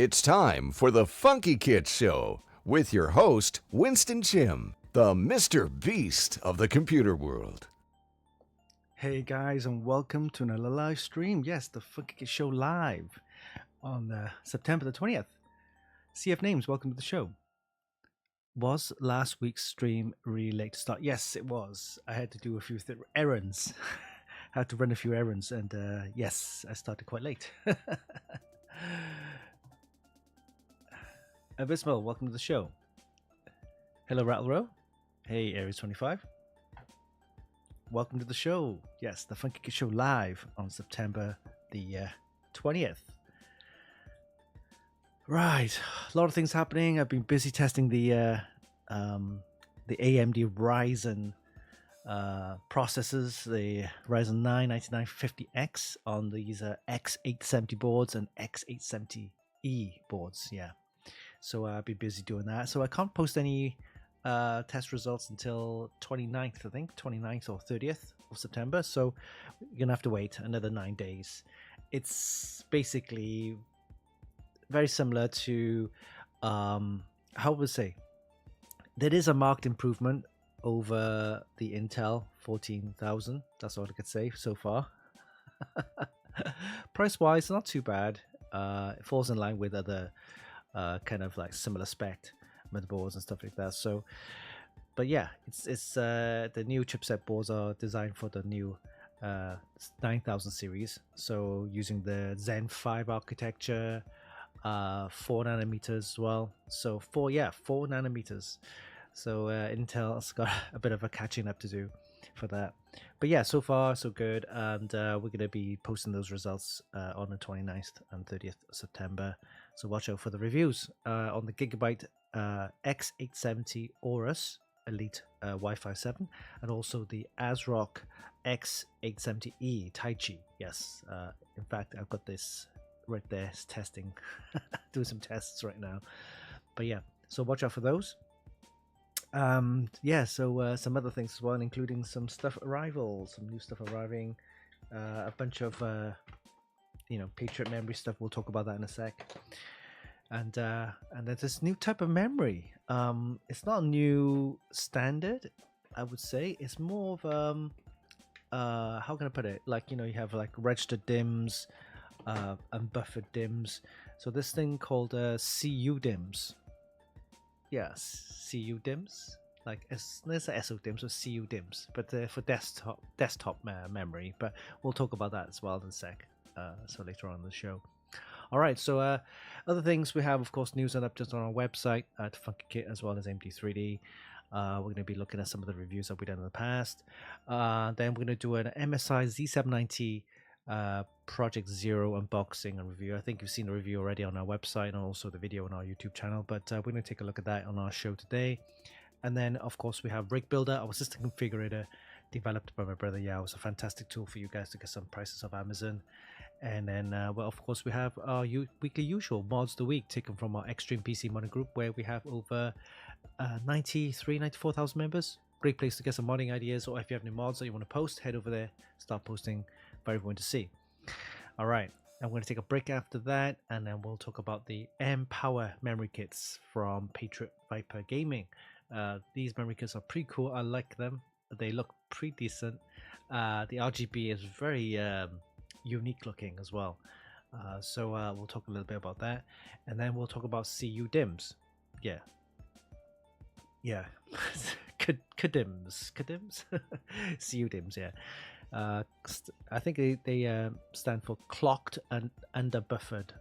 It's time for the Funkykit Show with your host, Winston Chim, the Mr. Beast of the computer world. Hey guys, and welcome to another live stream. Yes, the Funkykit Show live on September the 20th. CF Names, welcome to the show. Was last week's stream really late to start? Yes, it was. I had to do a few errands. I had to run a few errands, and yes, I started quite late. Abysmal, welcome to the show. Hello, Rattlerow. Hey, Aries 25. Welcome to the show. Yes, the Funkykit Show live on September the 20th. Right, a lot of things happening. I've been busy testing the AMD Ryzen processors, the Ryzen 9 9950X on these X870 boards and X870E boards. Yeah, so I've been busy doing that. So I can't post any test results until 29th, I think, 29th or 30th of September. So you're gonna have to wait another 9 days. It's basically very similar to how would I say, there is a marked improvement over the Intel 14000. That's all I could say so far. Price wise, not too bad. It falls in line with other kind of like similar spec motherboards and stuff like that. So, but yeah, it's the new chipset boards are designed for the new 9000 series. So using the Zen 5 architecture, 4 nanometers as well. So 4 nanometers. So Intel's got a bit of a catching up to do for that. But yeah, so far so good, and we're going to be posting those results on the 29th and 30th of September. So watch out for the reviews on the Gigabyte X870 Aorus Elite Wi-Fi 7, and also the ASRock X870E Taichi. Yes, in fact, I've got this right there testing, doing some tests right now. But yeah, so watch out for those. Yeah, so some other things as well, including some stuff arrivals, some new stuff arriving, a bunch of Patriot memory stuff. We'll talk about that in a sec. And there's this new type of memory. It's not a new standard, I would say. It's more of how can I put it? Like, you have like registered DIMMs, unbuffered DIMMs. So this thing called CUDIMMs. Yes, CUDIMMs. Like there's a SODIMMs or CUDIMMs, but for desktop memory. But we'll talk about that as well in a sec. So later on in the show. All right, so other things we have, of course, news and updates on our website at Funkykit as well as MD3D. We're going to be looking at some of the reviews that we've done in the past. Then we're going to do an MSI Z790 Project Zero unboxing and review. I think you've seen the review already on our website and also the video on our YouTube channel, but we're going to take a look at that on our show today. And then, of course, we have Rig Builder, our system configurator developed by my brother Yao. It's a fantastic tool for you guys to get some prices off Amazon. And then, well, of course, we have our weekly usual mods of the week taken from our Extreme PC Modding group, where we have over 94,000 members. Great place to get some modding ideas, or if you have any mods that you want to post, head over there, start posting for everyone to see. All right, I'm going to take a break after that, and then we'll talk about the MPOWER memory kits from Patriot Viper Gaming. These memory kits are pretty cool. I like them. They look pretty decent. The RGB is very unique looking as well. So we'll talk a little bit about that, and then we'll talk about CUDIMMs. Yeah. CUDIMMs. CUDIMMs, yeah. I think they stand for clocked and unbuffered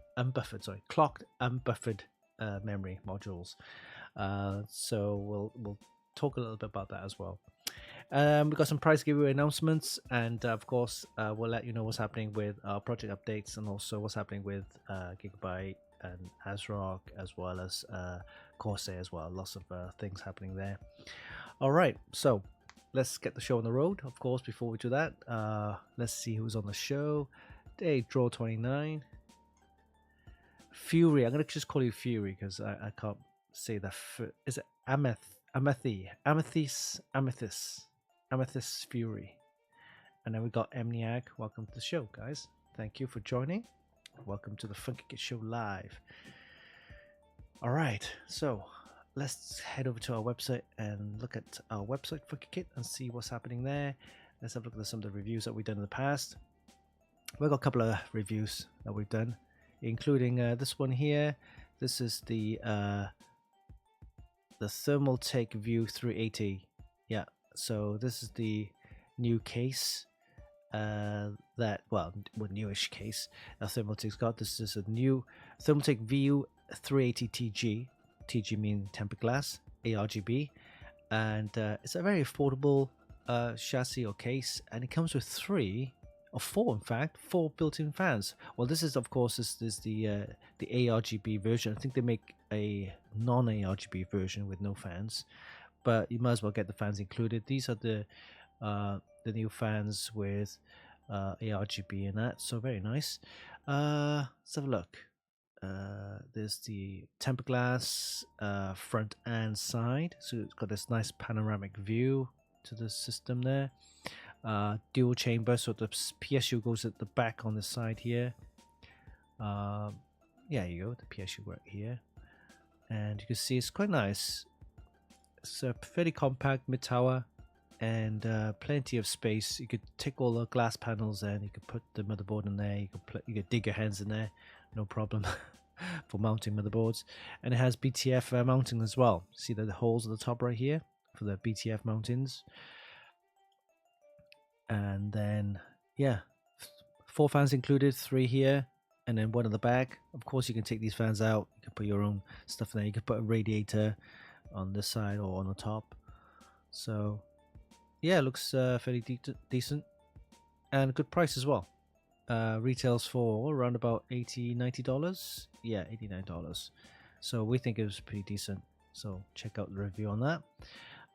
memory modules. So we'll talk a little bit about that as well. We've got some prize giveaway announcements, and of course we'll let you know what's happening with our project updates, and also what's happening with Gigabyte and ASRock, as well as Corsair as well. Lots of things happening there. All right, so let's get the show on the road. Of course, before we do that, let's see who's on the show. Day Draw 29. Fury. I'm gonna just call you Fury because I can't say that. Is it Amethyst Fury? And then we got Emniag. Welcome to the show, guys. Thank you for joining. Welcome to the Funkykit Show live. All right, so let's head over to our website and look at our website Funkykit and see what's happening there. Let's have a look at some of the reviews that we've done in the past. We've got a couple of reviews that we've done, including this one here. This is the Thermaltake View 380. Yeah, so this is the new case newish case that Thermaltake's got. This is a new Thermaltake View 380 TG. TG means tempered glass, ARGB, and it's a very affordable chassis or case, and it comes with four built-in fans. Well, this is, of course, this is the ARGB version. I think they make a non-ARGB version with no fans, but you might as well get the fans included. These are the new fans with ARGB in that, so very nice. Let's have a look. There's the tempered glass front and side, so it's got this nice panoramic view to the system there. Dual chamber, so the PSU goes at the back on the side here. Yeah, you go, the PSU right here, and you can see it's quite nice. It's a fairly compact mid tower, and plenty of space. You could take all the glass panels and you could put the motherboard in there. You could dig your hands in there, no problem, for mounting motherboards. And it has BTF mounting as well. See the holes at the top right here for the BTF mountings. And then, yeah, 4 fans included, 3 here, and then 1 in the back. Of course, you can take these fans out. You can put your own stuff in there. You can put a radiator on this side or on the top. So, yeah, it looks fairly decent and a good price as well. Retails for around about $80-$90. Yeah, $89. So we think it was pretty decent. So check out the review on that.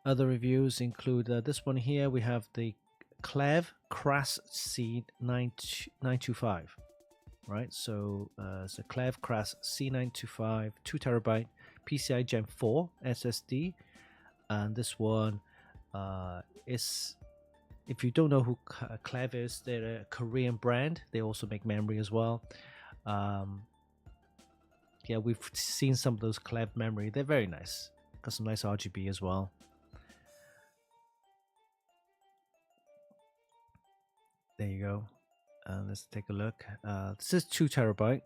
Other reviews include this one here. We have the Clev Cras C925, right? So it's a Clev Cras C925 2TB PCI Gen 4 SSD, and this one is, if you don't know who Clev is, they're a Korean brand. They also make memory as well. Yeah, we've seen some of those Clev memory. They're very nice. Got some nice RGB as well. There you go. Let's take a look. This is 2TB.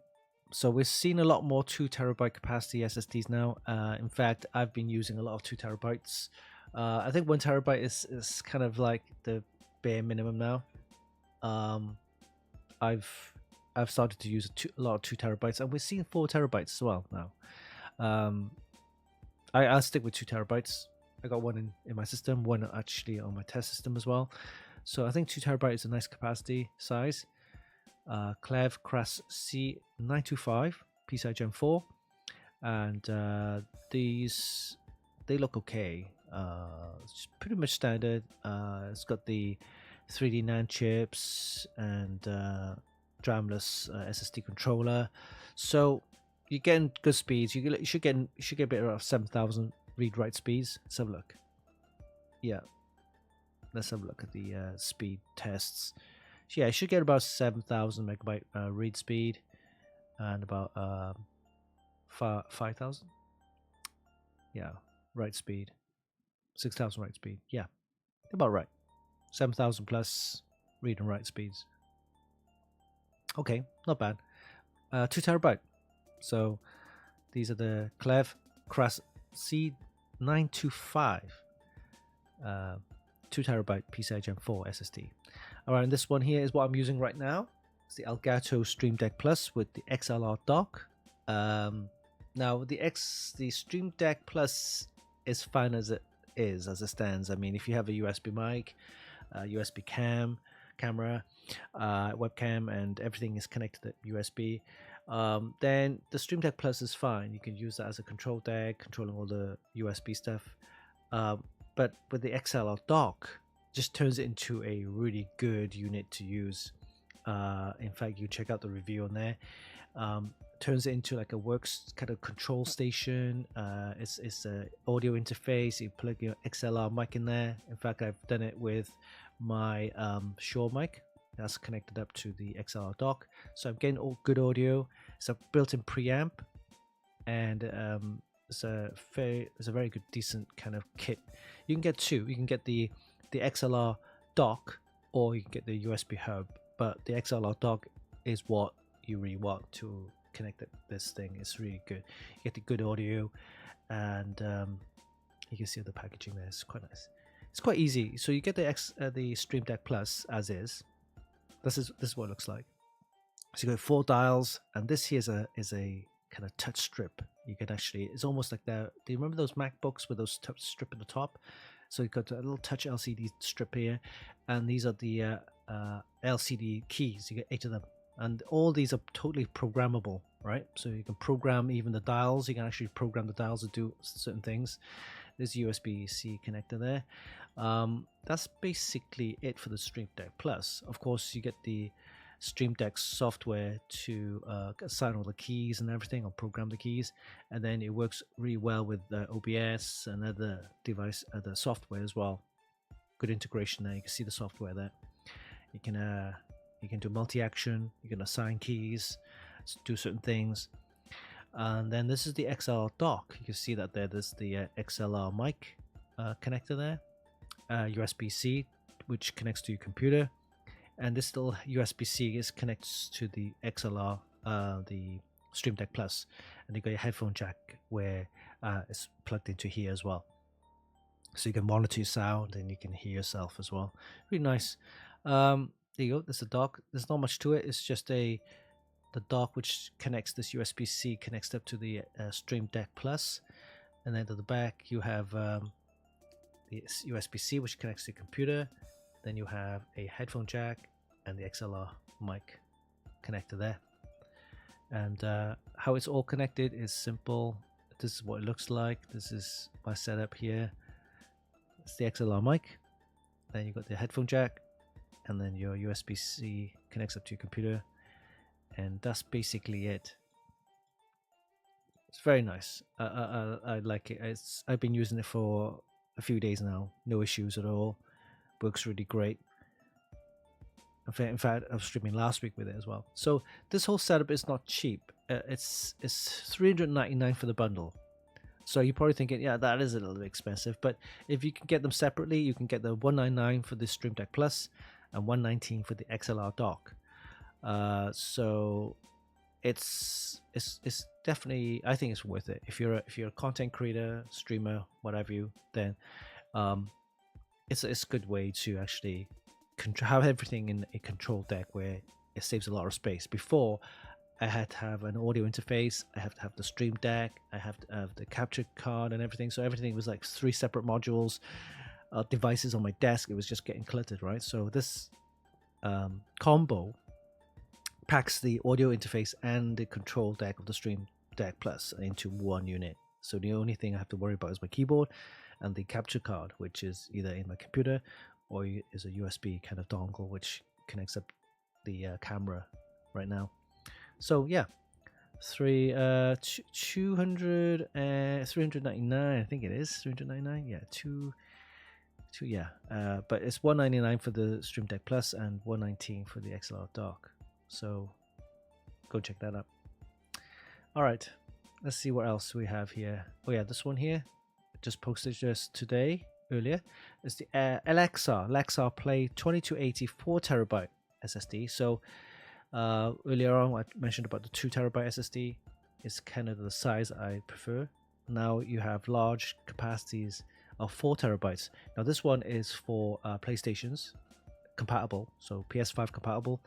So we're seeing a lot more 2TB capacity SSDs now. In fact, I've been using a lot of 2TB. I think 1TB is kind of like the bare minimum now. I've started to use a lot of 2TB, and we're seeing 4TB as well now. I'll stick with 2TB. I got one in my system, one actually on my test system as well. So I think 2TB is a nice capacity size. Clev Cras C925 PCI Gen 4, and these, they look okay. It's pretty much standard. It's got the 3D NAND chips and DRAMless SSD controller, so you're getting good speeds. You should get a bit around 7,000 read-write speeds. Let's have a look. Yeah, let's have a look at the speed tests. So yeah, it should get about 7,000 megabyte read speed and about 5,000. Yeah, write speed. 6,000 write speed. Yeah, about right. 7,000 plus read and write speeds. Okay, not bad. 2TB. So these are the Clev Cras C925 2TB PCI Gen 4 SSD. Alright, and this one here is what I'm using right now. It's the Elgato Stream Deck Plus with the XLR dock. Now the Stream Deck Plus is fine as it is, as it stands. I mean, if you have a USB mic, USB camera, webcam, and everything is connected to USB, then the Stream Deck Plus is fine. You can use that as a control deck, controlling all the USB stuff. But with the XLR dock, just turns it into a really good unit to use. In fact, you check out the review on there. Turns it into like a works kind of control station. It's a audio interface. You plug your XLR mic in there. In fact, I've done it with my Shure mic that's connected up to the XLR dock, so I'm getting all good audio. It's a built-in preamp, and it's a very good, decent kind of kit. You can get two. You can get the XLR dock, or you can get the USB hub. But the XLR dock is what you really want to connect this thing. It's really good. You get the good audio, and you can see the packaging there. It's quite nice. It's quite easy. So you get the Stream Deck Plus as is. This is what it looks like. So you got 4 dials, and this here is a kind of touch strip. You can actually, it's almost like do you remember those MacBooks with those touch strip at the top? So you've got a little touch LCD strip here, and these are the LCD keys. You get 8 of them, and all these are totally programmable, right? So you can program even the dials. You can actually program the dials to do certain things. There's USB-C connector there. That's basically it for the Stream Deck Plus. Of course, you get the Stream Deck software to assign all the keys and everything, or program the keys, and then it works really well with OBS and other software as well. Good integration there. You can see the software there. You can do multi-action. You can assign keys, do certain things. And then this is the XLR dock. You can see that there's the XLR mic connector there, USB-C, which connects to your computer, and this little USB-C connects to the XLR, the Stream Deck Plus, and you got your headphone jack where it's plugged into here as well, so you can monitor your sound and you can hear yourself as well. Really nice. There you go. There's a dock. There's not much to it. It's just the dock which connects this USB-C connects up to the Stream Deck Plus, and then at the back you have the USB-C which connects to the computer. Then you have a headphone jack and the XLR mic connector there. And how it's all connected is simple. This is what it looks like. This is my setup here. It's the XLR mic. Then you've got the headphone jack, and then your USB-C connects up to your computer. And that's basically it. It's very nice. I like it. I've been using it for a few days now. No issues at all. Works really great. In fact, I was streaming last week with it as well. So this whole setup is not cheap. It's $399 for the bundle. So you're probably thinking, yeah, that is a little bit expensive. But if you can get them separately, you can get the $199 for the Stream Deck Plus and $119 for the XLR dock. So it's definitely, I think it's worth it. If you're a content creator, streamer, whatever you, then it's a good way to actually have everything in a control deck where it saves a lot of space. Before, I had to have an audio interface, I have to have the Stream Deck, I have to have the capture card and everything. So everything was like 3 separate modules, devices on my desk. It was just getting cluttered, right? So this combo packs the audio interface and the control deck of the Stream Deck Plus into one unit. So the only thing I have to worry about is my keyboard and the capture card, which is either in my computer or is a USB kind of dongle which connects up the camera right now. So yeah, 399, I think it is 399. Yeah, but it's $199 for the Stream Deck Plus and $119 for the XLR dock. So go check that out. All right, let's see what else we have here. Oh yeah, this one here, just posted just today, earlier. It's the Lexar Play 2280 4TB SSD. So earlier on I mentioned about the 2TB SSD. It's kind of the size I prefer. Now you have large capacities of 4TB. Now this one is for PlayStations compatible, so PS5 compatible,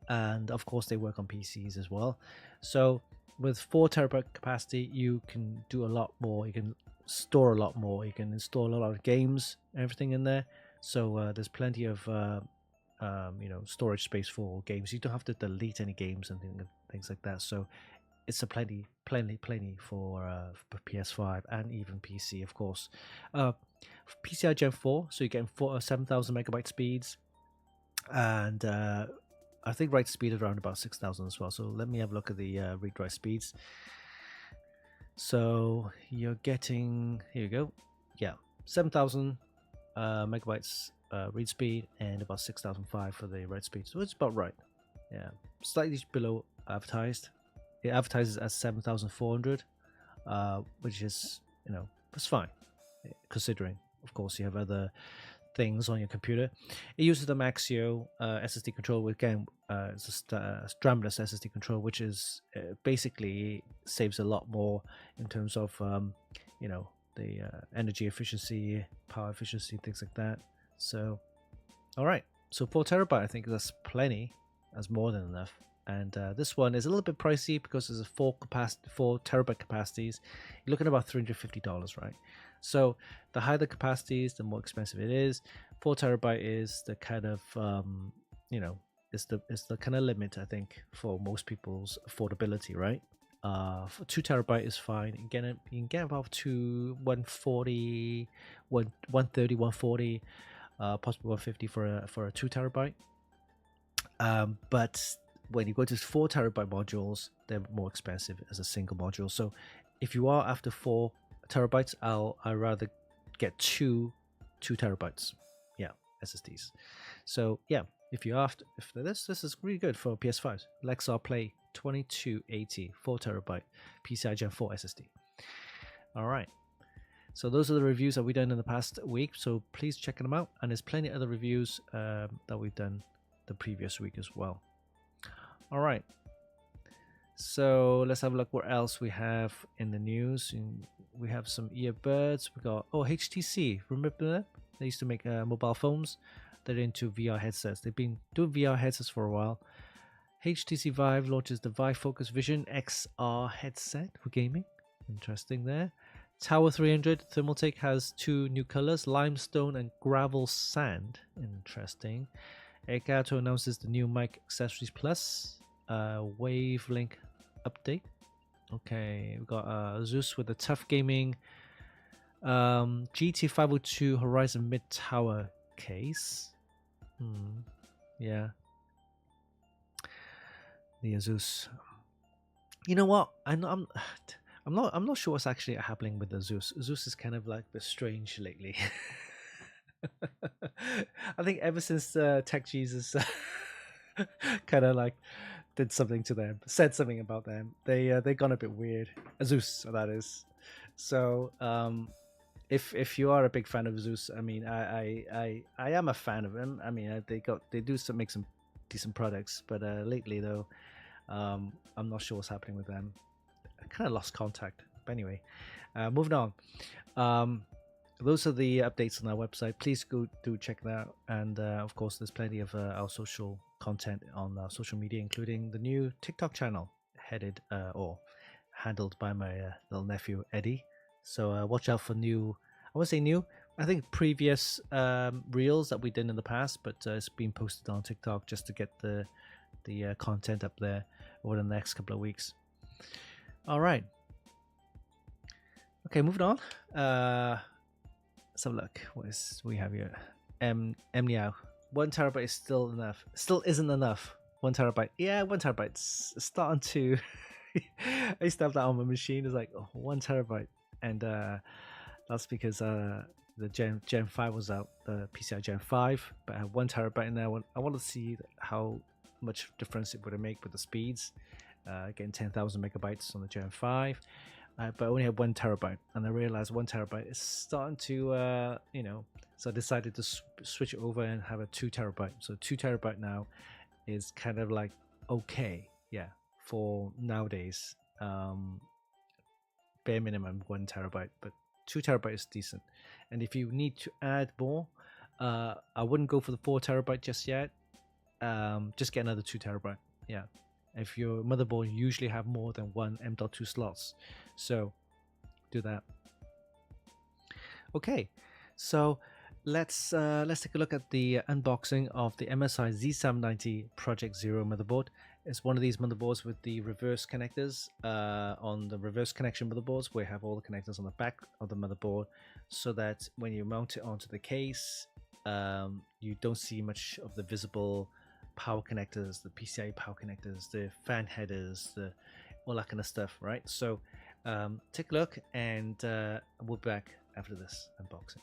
and of course they work on PCs as well. So with 4TB capacity, you can do a lot more. You can store a lot more. You can install a lot of games, everything in there. So there's plenty of storage space for games. You don't have to delete any games and things like that. So it's a plenty for PS5 and even PC, of course. PCI Gen 4, so you're getting 7,000 megabyte speeds, and I think write speed is around about 6,000 as well. So let me have a look at the read-write speeds. So you're getting, here you go, yeah, 7,000 megabytes read speed and about 6,005 for the write speed. So it's about right. Yeah, slightly below advertised. It advertises as 7,400. which is, it's fine, considering, of course, you have other things on your computer. It uses the Maxio SSD controller. Again, it's a stramless SSD controller, which is basically saves a lot more in terms of the energy efficiency, power efficiency, things like that. So, all right. So 4 TB, I think that's plenty. That's more than enough. And this one is a little bit pricey because there's a 4 TB capacities. You're looking at about $350, right? So the higher the capacities, the more expensive it is. 4 TB is the kind of it's the kind of limit, I think, for most people's affordability, right? For 2 TB is fine. You can get about to 140, 130, 140, possibly 150 for a 2 TB. But when you go to 4 TB modules, they're more expensive as a single module. So if you are after 4 TB, I'd rather get two 2 TB, SSDs. So yeah, if this is really good for PS5s. Lexar Play 2280 4 TB PCI Gen 4 SSD. All right. So those are the reviews that we've done in the past week. So please check them out. And there's plenty of other reviews that we've done the previous week as well. All right. So let's have a look what else we have in the news. We have some earbuds. We got HTC. Remember them? They used to make mobile phones. They're into VR headsets. They've been doing VR headsets for a while. HTC Vive launches the Vive Focus Vision XR headset for gaming. Interesting there. Tower 300 Thermaltake has 2 new colors, limestone and gravel sand. Interesting. Elgato announces the new mic accessories plus wavelength update. Okay, we got Zeus with the tough gaming GT502 Horizon mid tower case. Yeah. The Zeus. You know what? I'm not sure what's actually happening with the Zeus. Zeus is kind of like a bit strange lately. I think ever since Tech Jesus kind of like did something to them, said something about them, they gone a bit weird. Zeus, that is. So if you are a big fan of Zeus, I mean, I am a fan of them. I mean, they do make some decent products, but lately though, I'm not sure what's happening with them. I kind of lost contact. But anyway, moving on. Those are the updates on our website. Please go do check that out. And of course, there's plenty of our social content on our social media, including the new TikTok channel headed or handled by my little nephew Eddie. So watch out for new. I won't say new. I think previous reels that we did in the past, but it's been posted on TikTok just to get the content up there over the next couple of weeks. All right. Okay, moving on. Let's have a look. What we have here? MNeow. 1 TB is still enough. Still isn't enough. 1 TB. Yeah, 1 TB. It's starting to. I used to have that on my machine. It's like 1 TB, and that's because the Gen 5 was out, the PCI Gen 5, but I have 1 TB now. I want to see how much difference it would make with the speeds. Getting 10,000 megabytes on the Gen 5. But I only have 1 TB, and I realized 1 TB is starting to, so I decided to switch it over and have a 2 TB. So 2 TB now is kind of like okay, yeah, for nowadays. Bare minimum 1 TB, but 2 TB is decent. And if you need to add more, I wouldn't go for the 4 TB just yet. Just get another 2 TB. Yeah. If your motherboard usually have more than 1 M.2 slots, so do that. Okay, so let's take a look at the unboxing of the MSI Z790 Project Zero motherboard. It's one of these motherboards with the reverse connectors. On the reverse connection motherboards, we have all the connectors on the back of the motherboard, so that when you mount it onto the case, you don't see much of the visible power connectors, the PCIe power connectors, the fan headers, all that kind of stuff, right? So take a look, and we'll be back after this unboxing.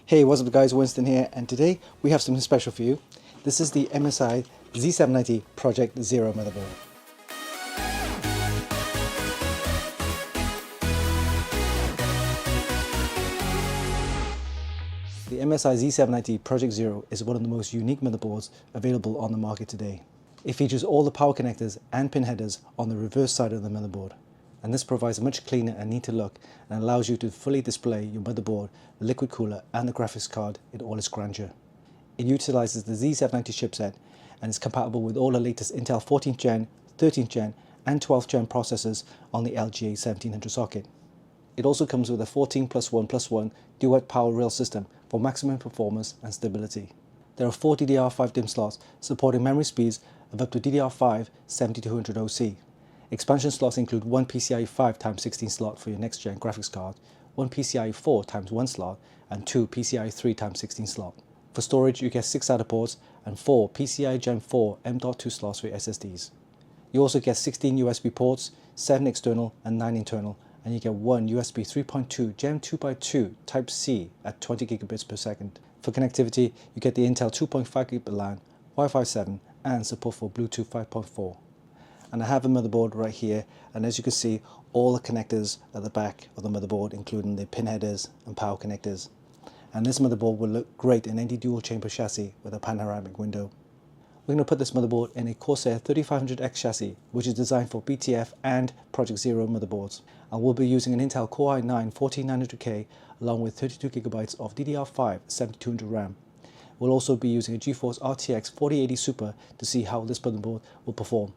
Hey, what's up guys, Winston here, and today we have something special for you. This is the MSI Z790 Project Zero motherboard. The MSI Z790 Project Zero is one of the most unique motherboards available on the market today. It features all the power connectors and pin headers on the reverse side of the motherboard, and this provides a much cleaner and neater look and allows you to fully display your motherboard, the liquid cooler and the graphics card in all its grandeur. It utilizes the Z790 chipset and is compatible with all the latest Intel 14th Gen, 13th Gen and 12th Gen processors on the LGA 1700 socket. It also comes with a 14+1+1 duet power rail system for maximum performance and stability. There are 4 DDR5 DIMM slots supporting memory speeds of up to DDR5 7200 OC. Expansion slots include one PCIe 5x16 slot for your next gen graphics card, one PCIe 4x1 slot, and two PCIe 3x16 slot. For storage, you get 6 SATA ports and 4 PCIe Gen 4 M.2 slots for your SSDs. You also get 16 USB ports, 7 external and 9 internal, and you get one USB 3.2 Gen 2x2 Type-C at 20 gigabits per second. For connectivity, you get the Intel 2.5 gigabit LAN, Wi-Fi 7, and support for Bluetooth 5.4. And I have a motherboard right here, and as you can see, all the connectors at the back of the motherboard, including the pin headers and power connectors. And this motherboard will look great in any dual chamber chassis with a panoramic window. We're going to put this motherboard in a Corsair 3500X chassis, which is designed for BTF and Project Zero motherboards. And we'll be using an Intel Core i9-14900K along with 32GB of DDR5 7200 RAM. We'll also be using a GeForce RTX 4080 Super to see how this motherboard will perform.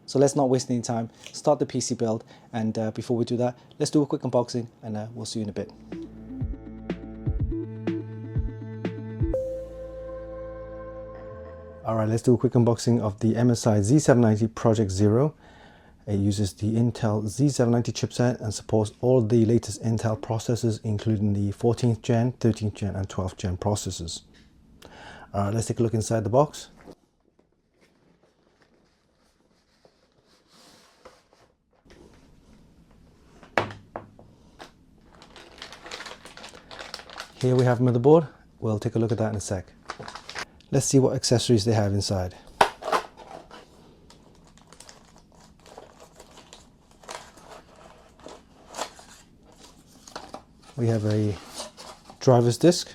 So let's not waste any time, start the PC build, and before we do that, let's do a quick unboxing and we'll see you in a bit. Alright, let's do a quick unboxing of the MSI Z790 Project Zero. It uses the Intel Z790 chipset and supports all the latest Intel processors, including the 14th Gen, 13th Gen and 12th Gen processors. Alright, let's take a look inside the box. Here we have a motherboard. We'll take a look at that in a sec. Let's see what accessories they have inside. We have a driver's disc.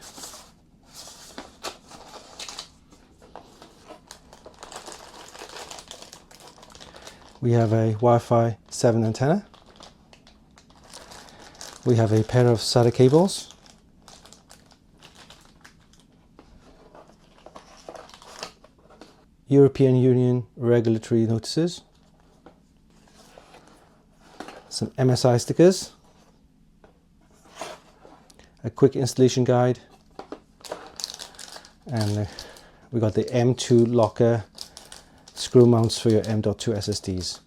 We have a Wi-Fi 7 antenna. We have a pair of SATA cables. European Union regulatory notices, some MSI stickers, a quick installation guide, and we got the M2 locker screw mounts for your M.2 SSDs.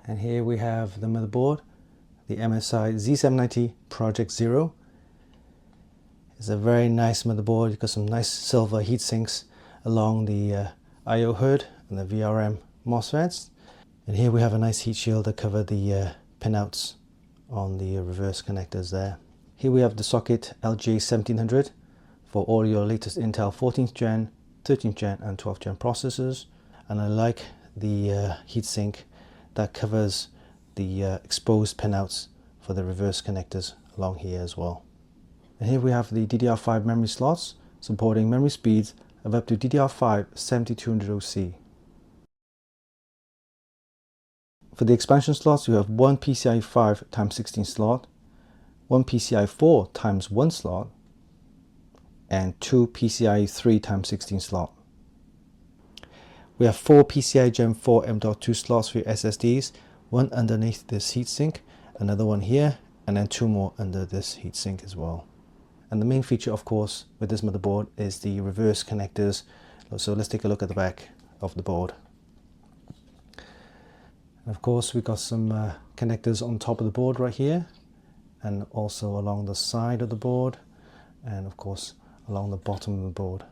And here we have the motherboard, the MSI Z790 Project Zero. It's a very nice motherboard. You've got some nice silver heat sinks along the I/O hood and the VRM MOSFETs. And here we have a nice heat shield to cover the pinouts on the reverse connectors there. Here we have the socket LGA 1700 for all your latest Intel 14th Gen, 13th Gen and 12th Gen processors. And I like the heatsink that covers the exposed pinouts for the reverse connectors along here as well. And here we have the DDR5 memory slots supporting memory speeds of up to DDR5 7200 OC. For the expansion slots, you have one PCIe 5x16 slot, one PCIe 4x1 slot, and two PCIe 3x16 slot. We have 4 PCIe Gen 4 M.2 slots for your SSDs, one underneath this heatsink, another one here, and then 2 more under this heatsink as well. And the main feature, of course, with this motherboard is the reverse connectors. So let's take a look at the back of the board. And of course, we've got some connectors on top of the board right here, and also along the side of the board, and of course along the bottom of the board.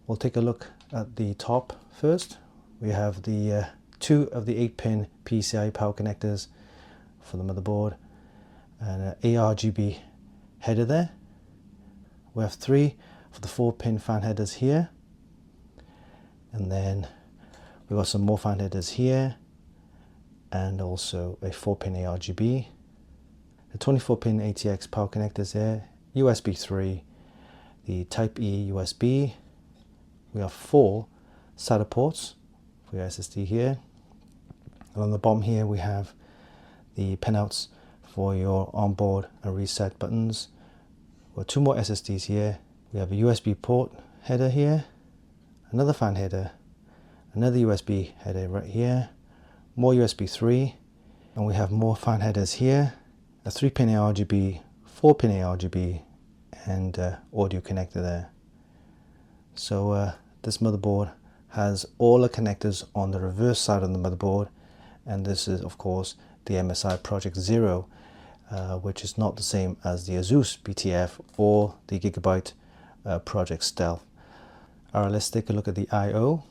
We'll take a look at the top first. We have the 2 of the 8-pin PCIe power connectors for the motherboard, and an ARGB header there. We have 3 for the 4-pin fan headers here, and then we've got some more fan headers here, and also a 4-pin ARGB. The 24-pin ATX power connectors here, USB 3, the Type E USB. We have 4 SATA ports for your SSD here. And on the bottom here we have the pinouts for your onboard and reset buttons. We've got 2 more SSDs here. We have a USB port header here, another fan header, another USB header right here, more USB 3, and we have more fan headers here, a 3-pin ARGB, 4-pin ARGB, and audio connector there. So this motherboard has all the connectors on the reverse side of the motherboard, and this is of course the MSI Project Zero, which is not the same as the Asus BTF or the Gigabyte Project Stealth. Alright, let's take a look at the I/O,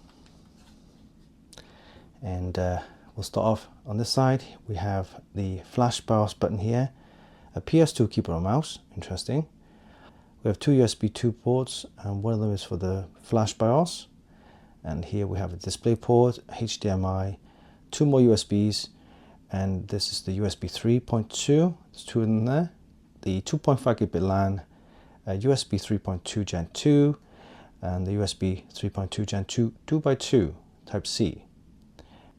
and we'll start off on this side. We have the flash BIOS button here, a PS2 keyboard and mouse, interesting. We have 2 USB 2 ports, and one of them is for the flash BIOS, and here we have a display port, HDMI, 2 more USBs, and this is the USB 3.2, there's 2 in there, the 2.5 gigabit LAN, USB 3.2 Gen 2, and the USB 3.2 Gen 2 2x2 Type C.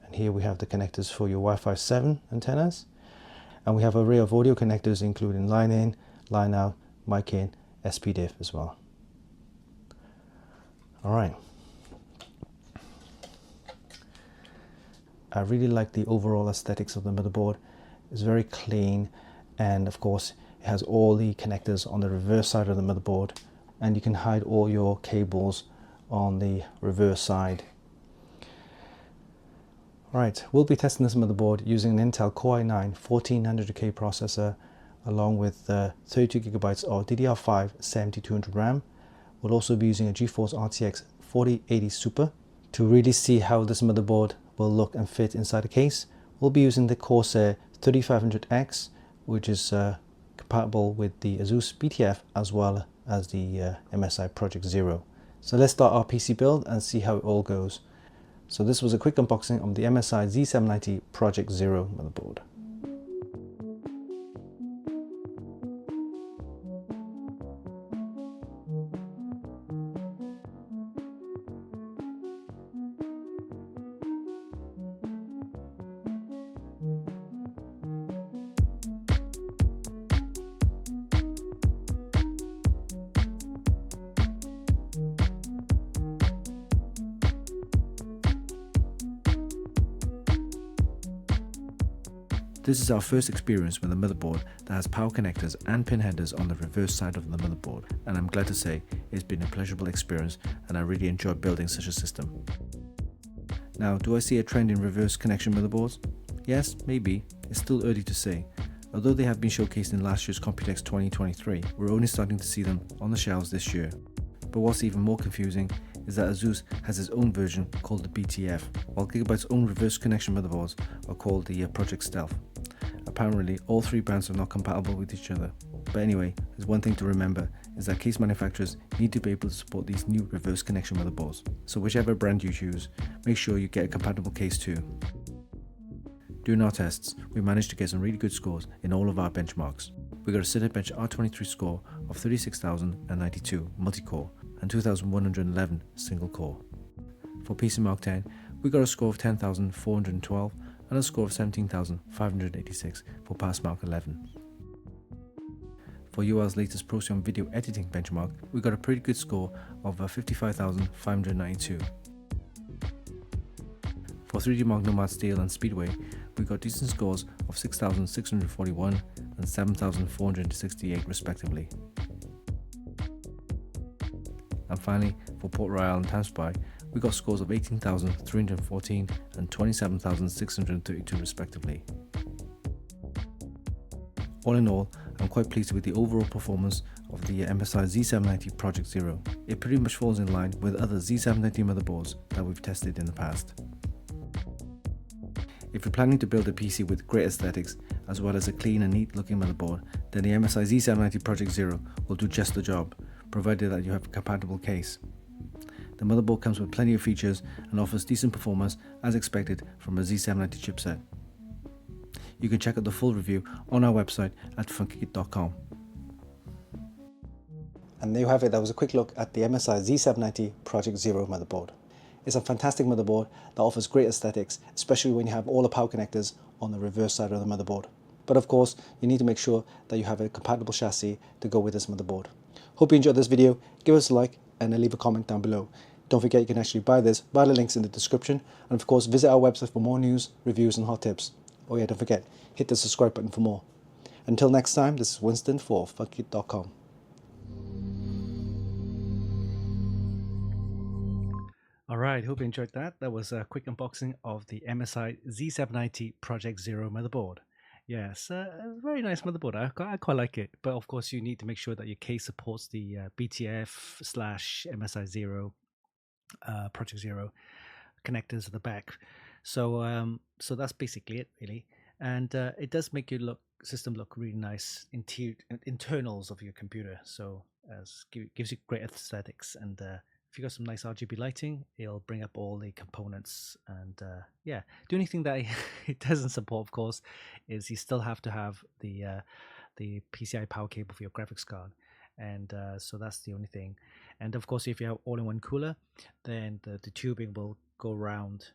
And here we have the connectors for your Wi-Fi 7 antennas, and we have an array of audio connectors including line in, line out, mic in, SPDIF as well. Alright, I really like the overall aesthetics of the motherboard. It's very clean, and of course it has all the connectors on the reverse side of the motherboard, and you can hide all your cables on the reverse side. Right, we'll be testing this motherboard using an Intel Core i9 1400K processor along with 32 gigabytes of DDR5 7200 RAM. We'll also be using a GeForce RTX 4080 Super. To really see how this motherboard will look and fit inside the case, we'll be using the Corsair 3500X, which is compatible with the Asus BTF as well as the MSI Project Zero. So let's start our PC build and see how it all goes. So this was a quick unboxing of the MSI Z790 Project Zero motherboard. This is our first experience with a motherboard that has power connectors and pin headers on the reverse side of the motherboard, and I'm glad to say it's been a pleasurable experience and I really enjoyed building such a system. Now, do I see a trend in reverse connection motherboards? Yes, maybe. It's still early to say. Although they have been showcased in last year's Computex 2023, we're only starting to see them on the shelves this year. But what's even more confusing is that Asus has its own version called the BTF, while Gigabyte's own reverse connection motherboards are called the Project Stealth. Apparently, all 3 brands are not compatible with each other. But anyway, there's one thing to remember, is that case manufacturers need to be able to support these new reverse connection motherboards. So whichever brand you choose, make sure you get a compatible case too. During our tests, we managed to get some really good scores in all of our benchmarks. We got a Cinebench R23 score of 36,092 multi-core and 2,111 single core. For PC Mark 10, we got a score of 10,412 and a score of 17,586 for Pass Mark 11. For UL's latest Procyon video editing benchmark, we got a pretty good score of 55,592. For 3D Mark Nomad Steel and Speedway, we got decent scores of 6,641 and 7,468 respectively. And finally, for Port Royal and TimeSpy, we got scores of 18,314 and 27,632 respectively. All in all, I'm quite pleased with the overall performance of the MSI Z790 Project Zero. It pretty much falls in line with other Z790 motherboards that we've tested in the past. If you're planning to build a PC with great aesthetics as well as a clean and neat looking motherboard, then the MSI Z790 Project Zero will do just the job, provided that you have a compatible case. The motherboard comes with plenty of features and offers decent performance as expected from a Z790 chipset. You can check out the full review on our website at funkykit.com. And there you have it. That was a quick look at the MSI Z790 Project Zero motherboard. It's a fantastic motherboard that offers great aesthetics, especially when you have all the power connectors on the reverse side of the motherboard. But of course, you need to make sure that you have a compatible chassis to go with this motherboard. Hope you enjoyed this video. Give us a like and leave a comment down below. Don't forget you can actually buy this via the links in the description, and of course visit our website for more news, reviews and hot tips. Oh yeah, don't forget, hit the subscribe button for more. Until next time, this is Winston for Funkykit.com. Alright, hope you enjoyed that. That was a quick unboxing of the MSI Z790 Project Zero motherboard. Yes, a very nice motherboard. I quite like it. But of course, you need to make sure that your case supports the BTF/MSI Zero Project Zero connectors at the back. So so that's basically it, really. And it does make your system look really nice, internals of your computer. So gives you great aesthetics. And if you got some nice RGB lighting, it'll bring up all the components. And yeah, the only thing that it doesn't support, of course, is you still have to have the PCI power cable for your graphics card. And so that's the only thing. And of course, if you have all-in-one cooler, then the tubing will go around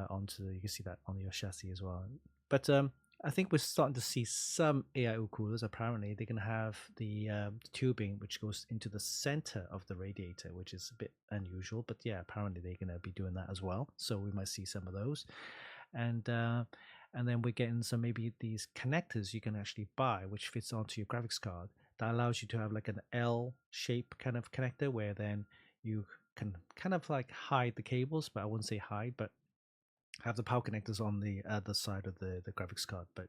onto you can see that on your chassis as well. But I think we're starting to see some AIO coolers. Apparently, they're going to have the tubing which goes into the center of the radiator, which is a bit unusual. But yeah, apparently they're going to be doing that as well. So we might see some of those. And then we're getting some maybe these connectors you can actually buy, which fits onto your graphics card. That allows you to have like an L shape kind of connector, where then you can kind of like hide the cables, but I wouldn't say hide, but have the power connectors on the other side of the graphics card. But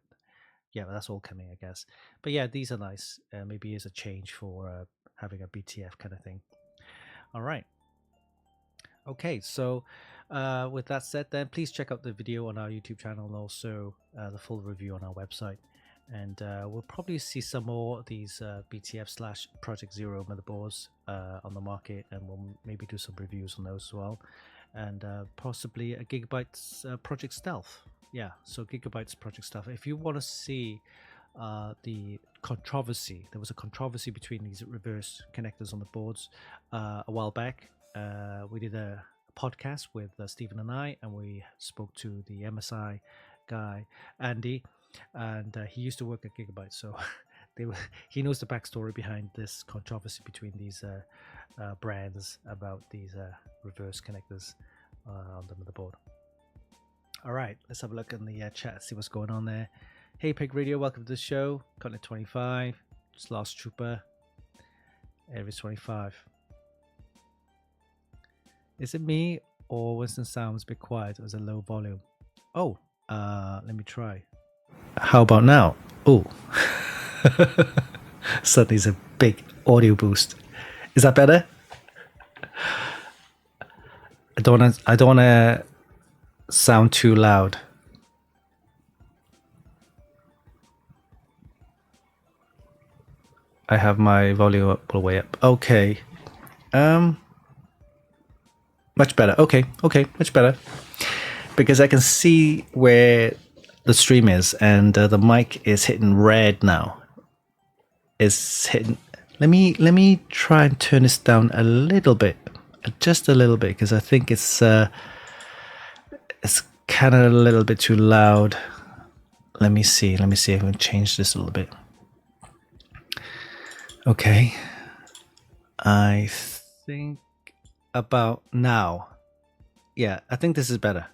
yeah, that's all coming, I guess. But yeah, these are nice. Maybe as a change for having a BTF kind of thing. All right. Okay, so with that said, then please check out the video on our YouTube channel and also the full review on our website. And we'll probably see some more of these BTF/Project Zero motherboards on the market, and we'll maybe do some reviews on those as well. And possibly a Gigabyte's Project Stealth. Yeah, so Gigabyte's Project Stealth. If you want to see the controversy, there was a controversy between these reverse connectors on the boards a while back. We did a podcast with Stephen and I, and we spoke to the MSI guy, Andy, and he used to work at Gigabyte, so he knows the backstory behind this controversy between these brands about these reverse connectors on the motherboard. All right, let's have a look in the chat, see what's going on there. Hey Peg Radio, welcome to the show. Continent 25, just Last Trooper, Aries 25. Is it me or Winston sounds a bit quiet as a low volume? Oh, let me try. How about now? Oh, suddenly it's a big audio boost. Is that better? I don't want to sound too loud. I have my volume up all the way up. Okay. Much better. Okay, much better. Because I can see where the stream is, and the mic is hitting red now. It's hitting. Let me try and turn this down a little bit, just a little bit, because I think it's kind of a little bit too loud. Let me see if I can change this a little bit. Okay, I think about now. Yeah, I think this is better.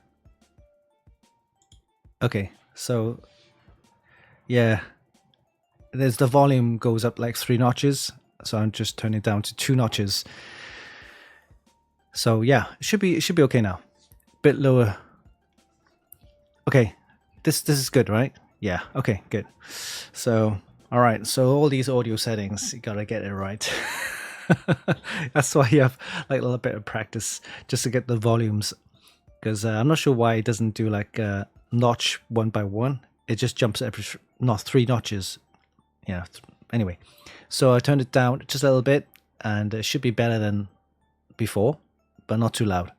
Okay, so yeah, there's the volume goes up like 3 notches, so I'm just turning it down to 2 notches. So yeah, it should be okay now. Bit lower. Okay, this is good, right? Yeah. Okay, good. So all right, so all these audio settings, you gotta get it right. That's why you have like a little bit of practice just to get the volumes, because I'm not sure why it doesn't do like notch 1 by 1. it just jumps every not 3 notches. Yeah. Anyway, so I turned it down just a little bit, and it should be better than before, but not too loud.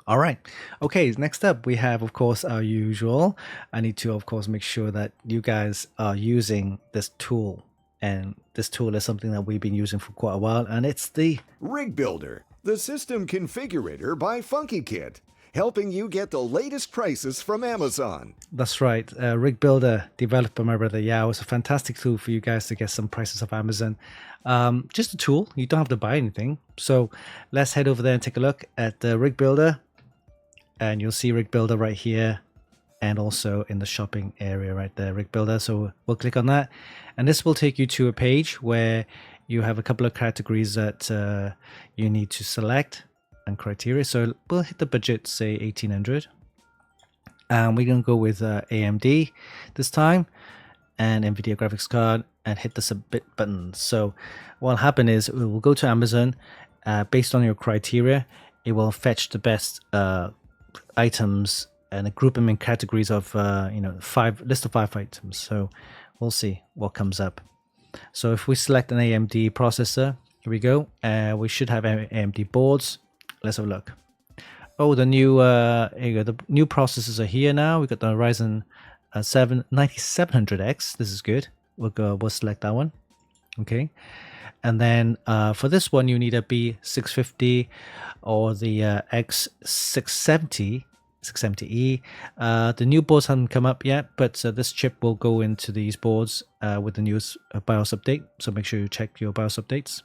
All right. Okay. Next up, we have, of course, our usual. I need to, of course, make sure that you guys are using this tool. And this tool is something that we've been using for quite a while, and it's the Rig Builder, the system configurator by Funkykit, helping you get the latest prices from Amazon. That's right. Rig Builder, developed by my brother Yao, is a fantastic tool for you guys to get some prices off Amazon. Just a tool. You don't have to buy anything. So let's head over there and take a look at the Rig Builder. And you'll see Rig Builder right here, and also in the shopping area right there, Rig Builder. So we'll click on that, and this will take you to a page where you have a couple of categories that you need to select and criteria. So we'll hit the budget, say 1800, and we're going to go with AMD this time, and NVIDIA graphics card, and hit the submit button. So what will happen is it will go to Amazon. Based on your criteria, it will fetch the best items and group them in categories of list of 5 items. So we'll see what comes up. So if we select an AMD processor, here we go. We should have AMD boards. Let's have a look. Oh, the new the new processors are here now. We got the Ryzen 7 9700X. This is good. We'll select that one. Okay. And then for this one, you need a B650 or the X670. 670E. The new boards haven't come up yet, but this chip will go into these boards with the newest BIOS update. So make sure you check your BIOS updates.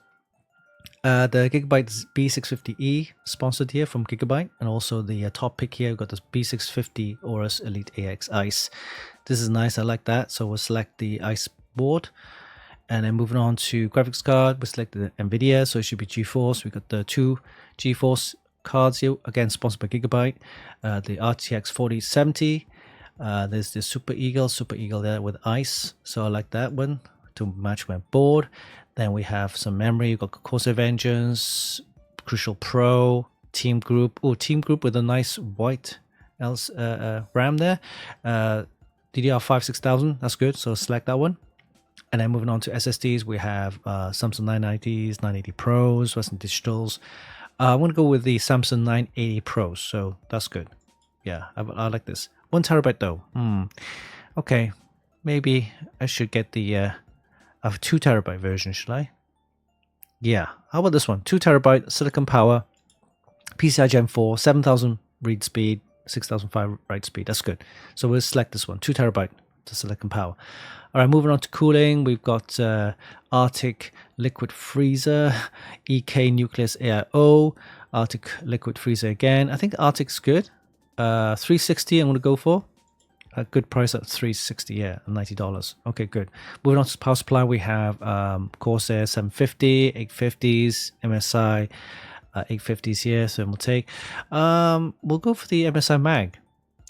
The Gigabyte B650E sponsored here from Gigabyte, and also the top pick here, we've got this B650 Aorus Elite AX Ice. This is nice, I like that. So we'll select the Ice board, and then moving on to graphics card, we select the NVIDIA, so it should be GeForce. We've got the 2 GeForce cards here, again sponsored by Gigabyte. The RTX 4070. There's the Super Eagle there with Ice, so I like that one to match my board. Then we have some memory. You've got Corsair Vengeance, Crucial Pro, Team Group. Oh, Team Group with a nice white RAM there. DDR5 6000, that's good, so select that one. And then moving on to SSDs, we have Samsung 990s, 980 Pros, Western Digitals. I'm going to go with the Samsung 980 Pros, so that's good. Yeah, I like this. 1 terabyte though. Okay, maybe I should get the 2 terabyte version, should I? Yeah, how about this one? 2 terabyte Silicon Power, PCI Gen 4, 7000 read speed, 6005 write speed. That's good. So we'll select this one, 2 terabyte to Silicon Power. All right, moving on to cooling, we've got Arctic Liquid Freezer, EK Nucleus AIO, Arctic Liquid Freezer again. I think Arctic's good. 360 I'm going to go for. A good price at 360, yeah, $90. Okay, good. Moving on to power supply, we have Corsair 750, 850s, MSI 850s here, so we'll take. We'll go for the MSI Mag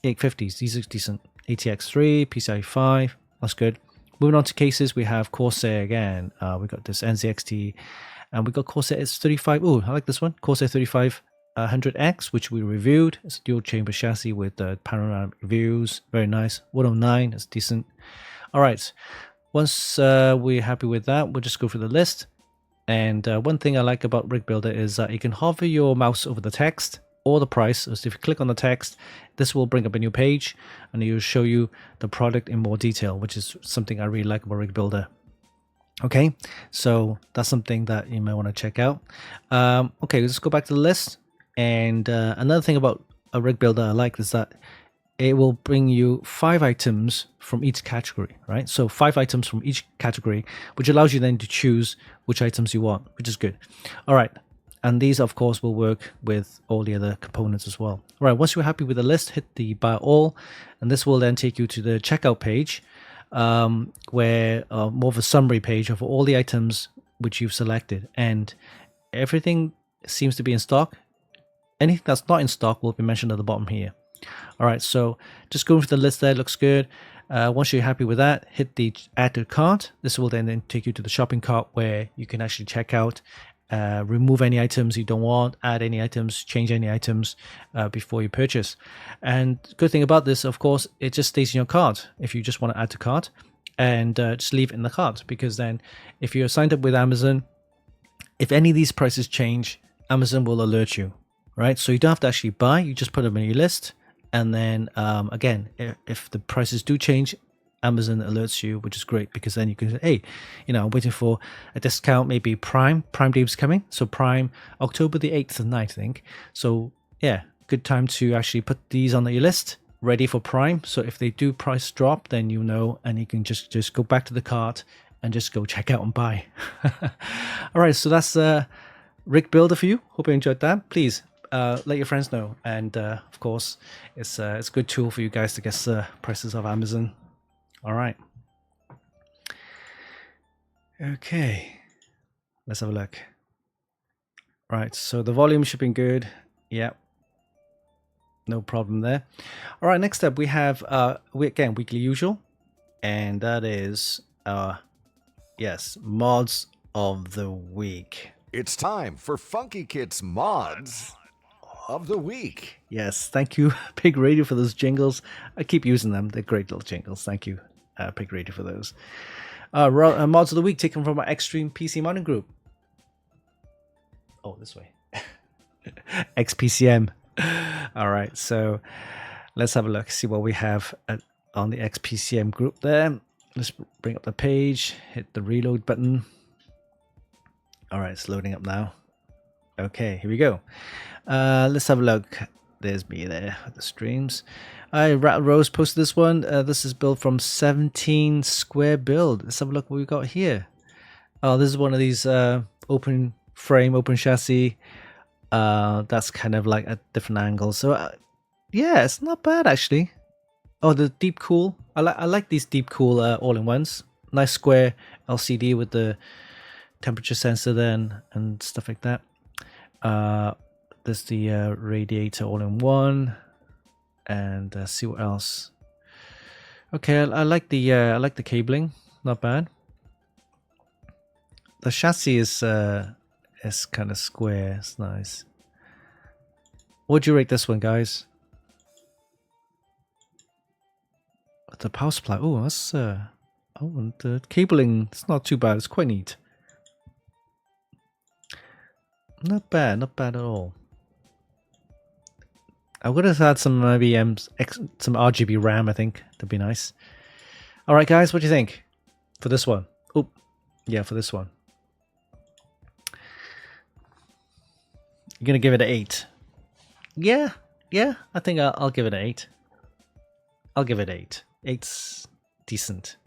850s. These are decent. ATX3, PCI 5, that's good. Moving on to cases, we have Corsair again. We got this NZXT, and we got Corsair S35. Oh, I like this one. Corsair 3500X, which we reviewed. It's a dual chamber chassis with panoramic views. Very nice. 109, that's decent. All right. Once we're happy with that, we'll just go through the list. And one thing I like about Rig Builder is that you can hover your mouse over the text or the price. So if you click on the text, this will bring up a new page, and it will show you the product in more detail, which is something I really like about Rig Builder. Okay, so that's something that you might want to check out. Okay, let's go back to the list. And another thing about a Rig Builder I like is that it will bring you 5 items from each category, right? So 5 items from each category, which allows you then to choose which items you want, which is good. All right. And these, of course, will work with all the other components as well. All right, once you're happy with the list, hit the buy all, and this will then take you to the checkout page, where more of a summary page of all the items which you've selected. And everything seems to be in stock. Anything that's not in stock will be mentioned at the bottom here. All right, so just going through the list there, looks good. Once you're happy with that, hit the add to cart. This will then take you to the shopping cart where you can actually check out remove any items you don't want, add any items, change any items before you purchase. And good thing about this, of course, it just stays in your cart if you just want to add to cart, and just leave it in the cart, because then if you're signed up with Amazon, if any of these prices change, Amazon will alert you, right? So you don't have to actually buy, you just put them in your list, and then again, if the prices do change, Amazon alerts you, which is great, because then you can say, hey, I'm waiting for a discount, maybe Prime Day is coming, so Prime October the 8th and 9th, I think. So yeah, good time to actually put these on your list, ready for Prime. So if they do price drop, then and you can just go back to the cart and just go check out and buy. All right, so that's Rig Builder for you. Hope you enjoyed that. Please let your friends know, and of course, it's a good tool for you guys to guess the prices of Amazon. All right. Okay. Let's have a look. Right. So the volume should be good. Yep. No problem there. All right. Next up, we have weekly usual, and that is yes, mods of the week. It's time for Funkykit's mods of the week. Yes. Thank you, Pig Radio, for those jingles. I keep using them. They're great little jingles. Thank you, Pig Radio, for those. Mods of the week taken from our Extreme PC Modding group. Oh, this way. XPCM. All right, so let's have a look, see what we have on the XPCM group there. Let's bring up the page, hit the reload button. All right, it's loading up now. Okay, here we go. Let's have a look. There's me there at the streams. Rattle Rose posted this one. This is built from 17 Square Build. Let's have a look what we got here. Oh, this is one of these open frame, open chassis. That's kind of like at different angles. So yeah, it's not bad actually. Oh, the deep cool. I like these deep cool all-in-ones. Nice square LCD with the temperature sensor then and stuff like that. There's the radiator all-in-one, and see what else. Okay, I like the cabling. Not bad. The chassis is kind of square. It's nice. What'd you rate this one, guys? The power supply. Oh, that's and the cabling. It's not too bad. It's quite neat. Not bad at all. I would have had some maybe some RGB RAM. I think that'd be nice. All right, guys, what do you think for this one? Oh, yeah, for this one. You're gonna give it an 8. Yeah. I think I'll give it an 8. I'll give it 8. 8's decent.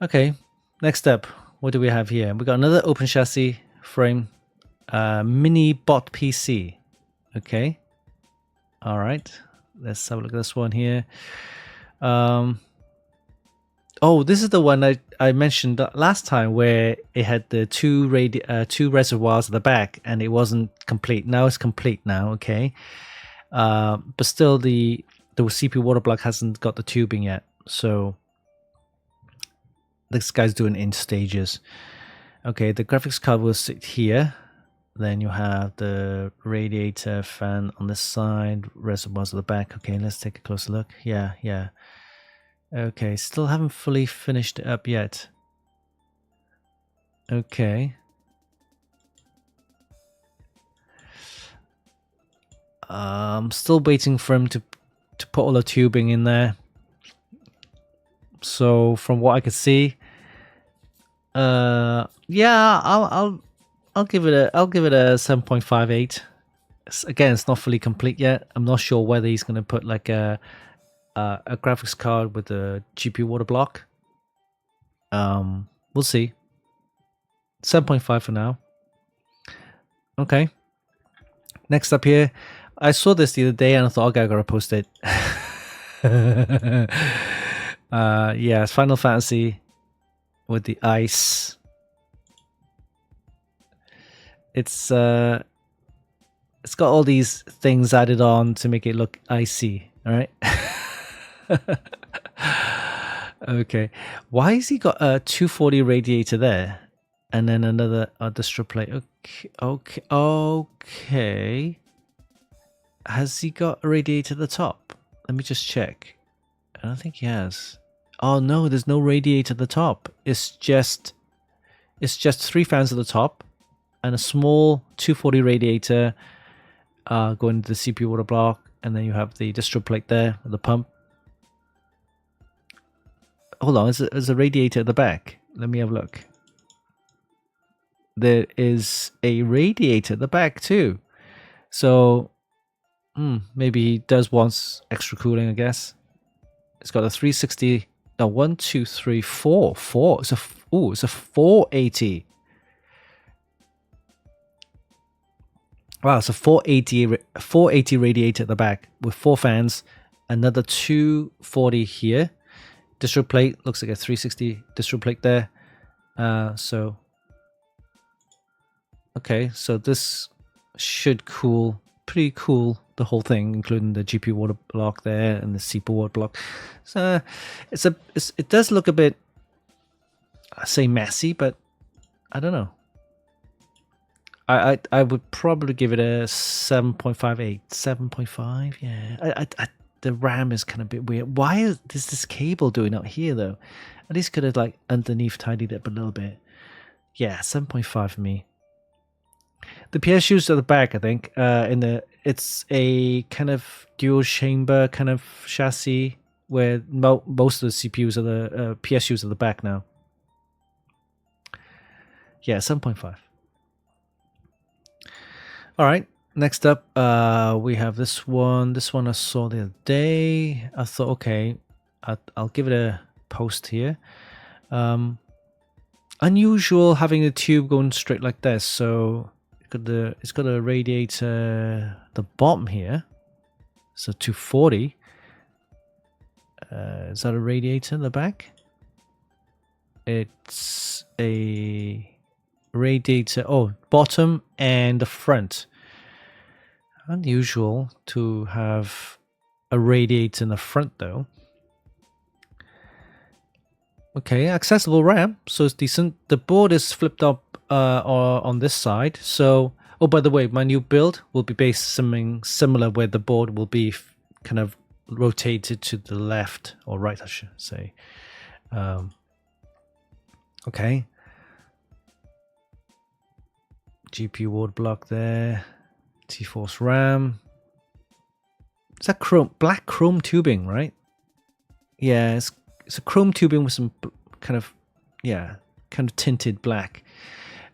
Okay, next up, what do we have here? We got another open chassis frame, mini bot PC. Okay, all right. Let's have a look at this one here. Oh, this is the one I mentioned last time, where it had the two reservoirs at the back and it wasn't complete. Now it's complete now, okay. But still the CPU water block hasn't got the tubing yet. So this guy's doing it in stages. Okay, the graphics card will sit here. Then you have the radiator fan on this side, reservoirs at the back. Okay, let's take a closer look. Yeah. Okay, still haven't fully finished it up yet. Okay. I'm still waiting for him to put all the tubing in there. So from what I could see, yeah, I'll give it a 7.58. Again, it's not fully complete yet. I'm not sure whether he's going to put like a graphics card with a GPU water block. We'll see. 7.5 for now. Okay. Next up here, I saw this the other day and I thought, okay, I gotta post it. Yeah, it's Final Fantasy with the ice. It's got all these things added on to make it look icy. All right. Okay. Why has he got a 240 radiator there? and then another distro plate. Okay. Has he got a radiator at the top? Let me just check. I don't think he has. Oh no, there's no radiator at the top. It's just 3 fans at the top and a small 240 radiator going to the CPU water block, and then you have the distro plate there with the pump. Hold on, there's a radiator at the back. Let me have a look. There is a radiator at the back too. So maybe he does want extra cooling, I guess. It's got a 360. No, 1, 2, 3, 4. It's a 480. Wow, it's a 480 radiator at the back with 4 fans, another 240 here. Distro plate looks like a 360 distro plate there. Okay, so this should cool, pretty cool, the whole thing, including the GPU water block there and the CPU water block. So it does look a bit, I say messy, but I don't know. I would probably give it a 7.58, 7.5. Yeah, the RAM is kind of a bit weird. Why is this cable doing out here though? At least could have like underneath tidied it up a little bit. Yeah, 7.5 for me. The PSUs at the back, I think. It's a kind of dual chamber kind of chassis where most of the CPUs are the PSUs at the back now. Yeah, 7.5. All right, next up, we have this one. This one I saw the other day. I thought, okay, I'll give it a post here. Unusual having the tube going straight like this. So it's got a radiator at the bottom here. So 240. Is that a radiator in the back? It's a radiator, bottom and the front. Unusual to have a radiator in the front though. Okay, accessible RAM, so it's decent. The board is flipped up on this side. So, by the way, my new build will be based something similar where the board will be kind of rotated to the left or right, I should say. Okay. GPU water block there. T-Force RAM. Is that black chrome tubing, right? Yeah, it's a chrome tubing with some kind of tinted black.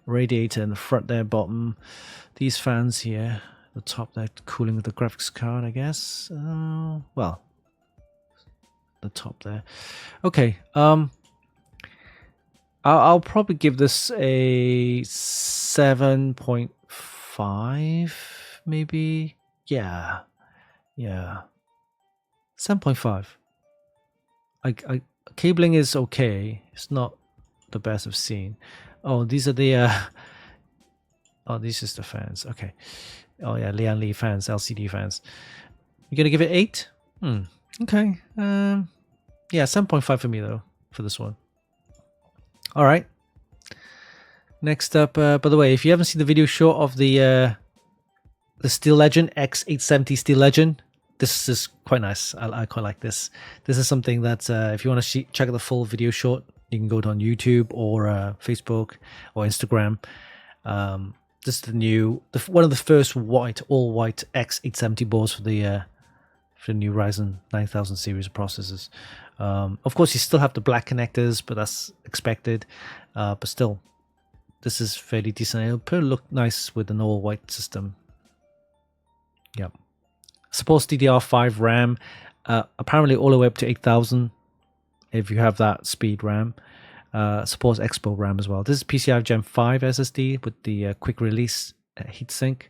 Radiator in the front there, bottom. These fans here, the top there, cooling with the graphics card, I guess. Well, the top there. Okay. I'll probably give this a 7.5, maybe. Yeah. 7.5. Cabling is okay. It's not the best I've seen. Oh, these are the these is the fans. Okay. Oh yeah, Lian Li fans, LCD fans. You're gonna give it 8? Okay. Yeah, 7.5 for me though for this one. All right. Next up, by the way, if you haven't seen the video short of the Steel Legend X870 Steel Legend, this is quite nice. I quite like this. This is something that if you want to check out the full video short, you can go to on YouTube or Facebook or Instagram. This is one of the first all white X870 boards for the new Ryzen 9000 series of processors. Of course, you still have the black connectors, but that's expected. But still, this is fairly decent. It'll probably look nice with an all white system. Yep. Supports DDR5 RAM, apparently all the way up to 8000 if you have that speed RAM. Supports Expo RAM as well. This is PCI Gen 5 SSD with the quick release heatsink.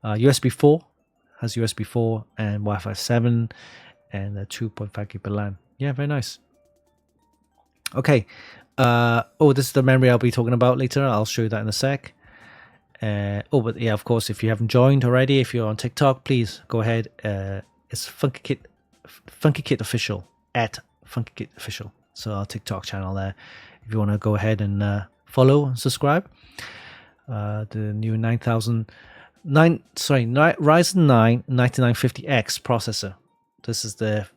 USB 4, has USB 4 and Wi-Fi 7 and 2.5 gig LAN. Yeah, very nice. Okay. This is the memory I'll be talking about later. I'll show you that in a sec. But yeah, of course, if you haven't joined already, if you're on TikTok, please go ahead. It's Funkykit official, at Funkykit official. So our TikTok channel there. If you want to go ahead and follow and subscribe. The new Ryzen 9 9950X processor. This is the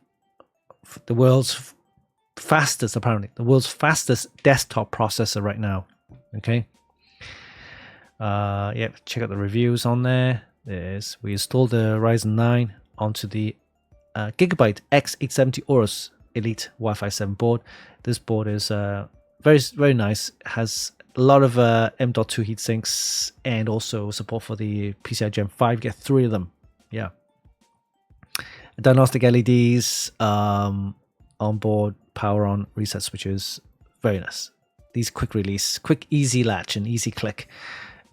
world's fastest, apparently, the world's fastest desktop processor right now. Okay. Yeah, check out the reviews on there. We installed the Ryzen 9 onto the Gigabyte X870 Aorus Elite Wi-Fi 7 board. This board is very nice. It has a lot of M.2 heatsinks and also support for the PCI Gen 5. Get 3 of them. Yeah. Diagnostic LEDs, onboard power on reset switches. Very nice. These quick release, quick easy latch and easy click.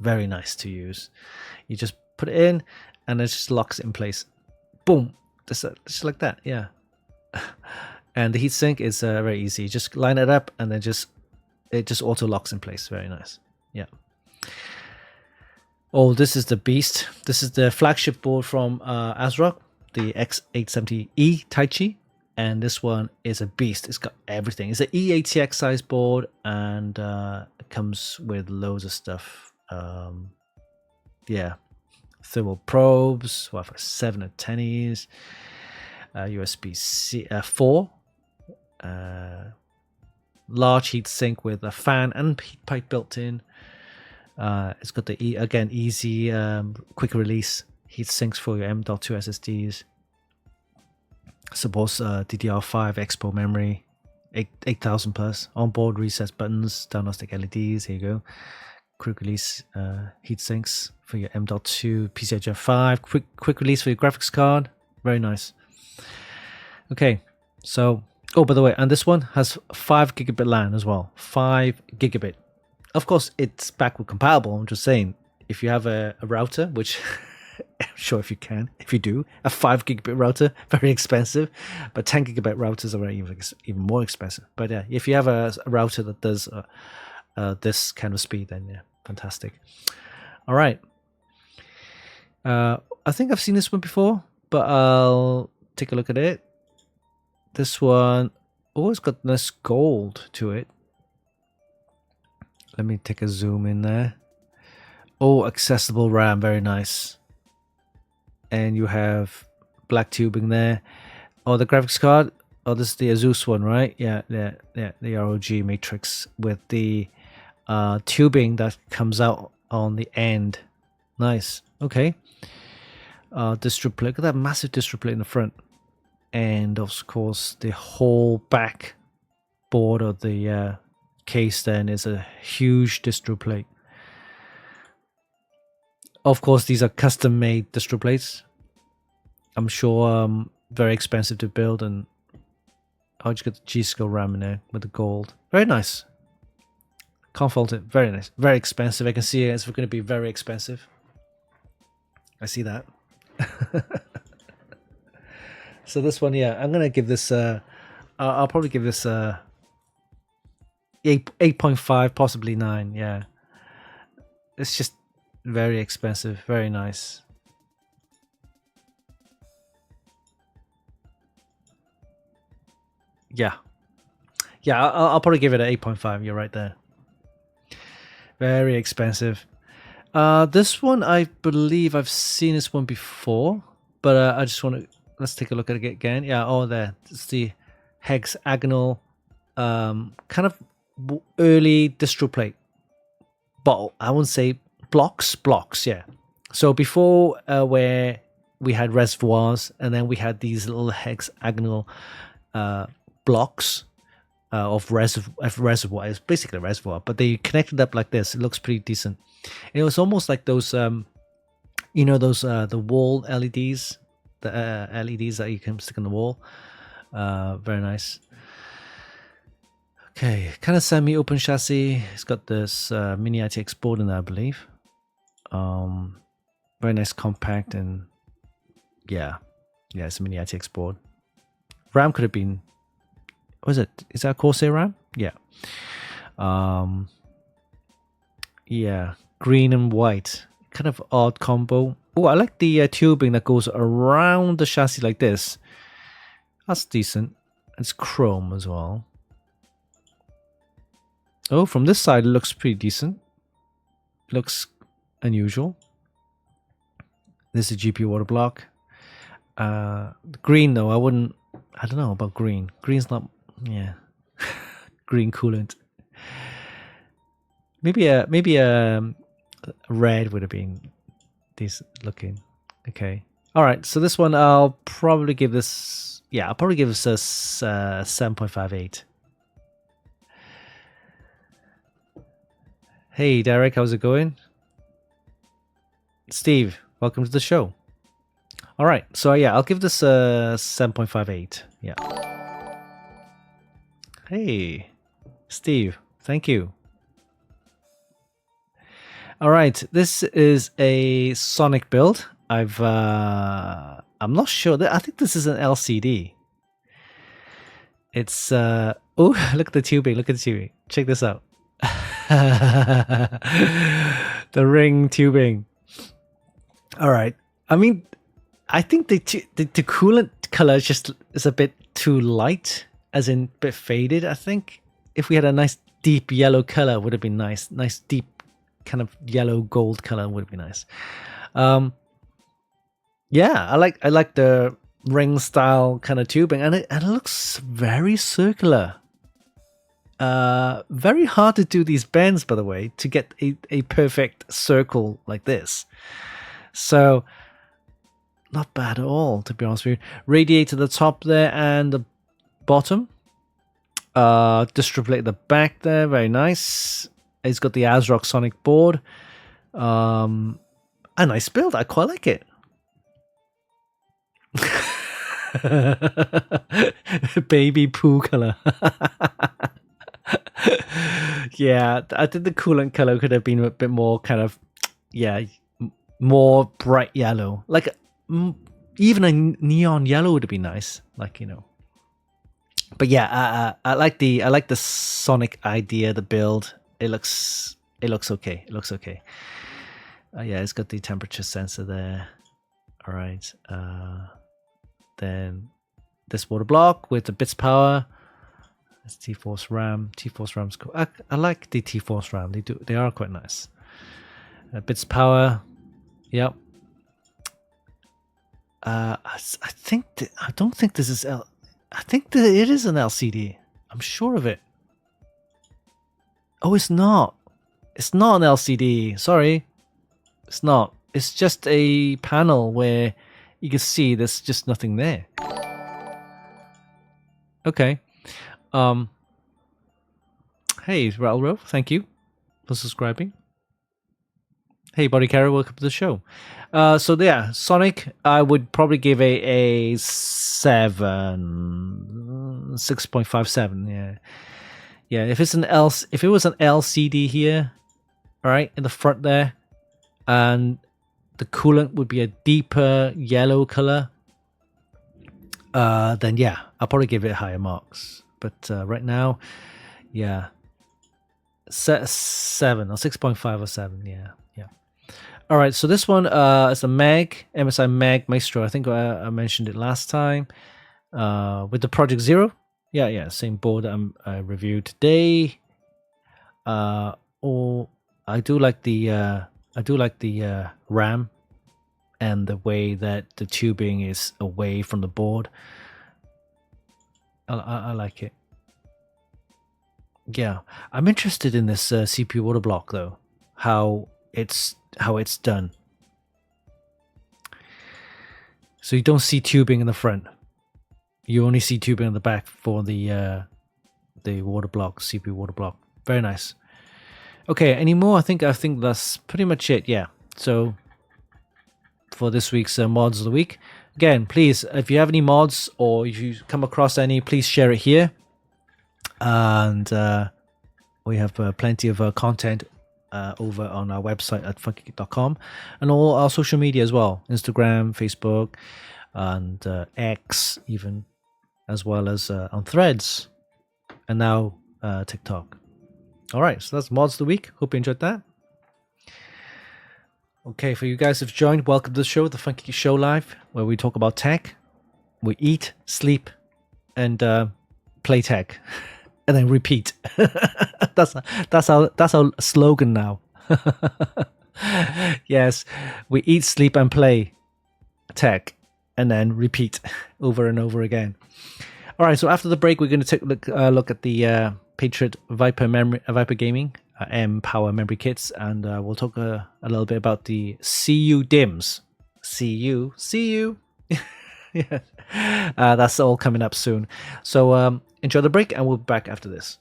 Very nice to use. You just put it in and it just locks it in place. Boom. Just like that. Yeah. And the heatsink is very easy. You just line it up and then it just auto locks in place. Very nice. Yeah. Oh, this is the beast. This is the flagship board from ASRock, the X870E Taichi. And this one is a beast. It's got everything. It's an E-ATX size board and it comes with loads of stuff. Yeah. Thermal probes, Wi-Fi 7 and 10Es, USB-C 4, large heat sink with a fan and heat pipe built in. It's got the easy quick release heat sinks for your M.2 SSDs. Supports DDR5 Expo memory, 8000 plus onboard reset buttons, diagnostic LEDs. Here you go. Quick release heat sinks for your M.2 PCI Gen 5. Quick release for your graphics card. Very nice. Okay, so by the way, and this one has 5 gigabit LAN as well. 5 gigabit. Of course, it's backward compatible. I'm just saying, if you have a router, which I'm sure if you do, a 5 gigabit router, very expensive, but 10 gigabit routers are even more expensive. But yeah, if you have a router that does this kind of speed, then yeah, fantastic. All right. I think I've seen this one before, but I'll take a look at it. This one, it's got nice gold to it. Let me take a zoom in there. Oh, accessible RAM, very nice. And you have black tubing there. Oh, the graphics card. Oh, this is the Asus one, right? Yeah, the ROG matrix with the tubing that comes out on the end. Nice. Okay. Distro plate. Look at that massive distro plate in the front. And of course, the whole back board of the case then is a huge distro plate. Of course, these are custom-made distro plates. I'm sure very expensive to build, and I just got the G-Skill RAM in there with the gold. Very nice. Can't fault it. Very nice. Very expensive. I can see it's going to be very expensive. I see that. So this one, yeah, I'm going to give this, I'll probably give this 8.5, possibly 9, yeah. It's just very expensive, very nice. Yeah. Yeah, I'll probably give it an 8.5, you're right there. Very expensive. This one, I believe I've seen this one before, but I just want to, let's take a look at it again. Yeah, there. It's the hexagonal, kind of early distro plate. But I wouldn't say blocks, yeah. So before where we had reservoirs, and then we had these little hexagonal blocks of reservoir. It's basically a reservoir, but they connected up like this. It looks pretty decent. And it was almost like those, those the wall LEDs, the LEDs that you can stick on the wall. Very nice. Okay, kind of semi-open chassis. It's got this mini ITX board in there, I believe. Very nice, compact, and yeah, it's a mini ITX board. RAM could have been, what is it? Is that a Corsair RAM? Yeah. Yeah, green and white, kind of odd combo. Oh, I like the tubing that goes around the chassis like this. That's decent. It's chrome as well. Oh, from this side, it looks pretty decent. Looks unusual. This is GPU water block. Green though, I don't know about green. Green's not, yeah. Green coolant. Maybe a red would have been decent looking. Okay. All right. So this one, I'll probably give this. Yeah, I'll probably give this a 7.58. Hey, Derek, how's it going? Steve, welcome to the show. All right. So yeah, I'll give this a 7.58. Yeah. Hey, Steve, thank you. All right, this is a Sonic build. I'm not sure. I think this is an LCD. It's oh, look at the tubing. Look at the tubing. Check this out. The ring tubing. All right. I mean, I think the coolant color is a bit too light, as in a bit faded. I think if we had a nice deep yellow color, would have been nice. Nice deep kind of yellow gold color would be nice. Yeah, I like the ring style kind of tubing, and it looks very circular. Very hard to do these bends, by the way, to get a perfect circle like this. So not bad at all, to be honest with you. Radiator at the top there and the bottom. Distribute at the back there, very nice. It's got the ASRock Sonic board. A nice build. I quite like it. Baby poo color. Yeah, I think the coolant color could have been a bit more kind of, yeah, more bright yellow. Like even a neon yellow would have been nice. Like, you know. But yeah, I like the Sonic idea, the build. It looks okay. It looks okay. Yeah, it's got the temperature sensor there. All right. Then this water block with the bits power. It's T-Force RAM. T-Force RAM's cool. I like the T-Force RAM. They are quite nice. Bits power. Yep. I don't think this is I think that it is an LCD. I'm sure of it. Oh, it's not. It's not an LCD. Sorry. It's not. It's just a panel where you can see there's just nothing there. Okay. Hey, Railroad, thank you for subscribing. Hey, Body Carrier, welcome to the show. So yeah, Sonic, I would probably give a 6.57. Yeah. Yeah, if it was an LCD here, all right, in the front there, and the coolant would be a deeper yellow color, then yeah, I'll probably give it higher marks. But right now, yeah, 7 or 6.5 or 7. Yeah. All right, so this one is a MSI Mag Maestro. I think I mentioned it last time with the Project Zero. Yeah, same board that I reviewed today. Or I do like the RAM and the way that the tubing is away from the board. I like it. Yeah, I'm interested in this CPU water block though. How it's done. So you don't see tubing in the front. You only see tubing in the back for the water block, CPU water block. Very nice. Okay, any more? I think that's pretty much it. Yeah. So for this week's mods of the week, again, please, if you have any mods or if you come across any, please share it here. And we have plenty of content over on our website at funkykit.com and all our social media as well, Instagram, Facebook, and X even, as well as on Threads, and now TikTok. All right, so that's mods of the week. Hope you enjoyed that. Okay, for you guys who've joined, welcome to the show, the Funkykit Show Live, where we talk about tech. We eat, sleep, and play tech. and then repeat. that's our slogan now. Yes, we eat, sleep, and play tech, and then repeat over and over again. All right, so after the break, we're going to take a look at the Patriot Viper Gaming MPOWER memory kits, and we'll talk a little bit about the CUDIMMs. See you. Yeah, that's all coming up soon. So enjoy the break, and we'll be back after this.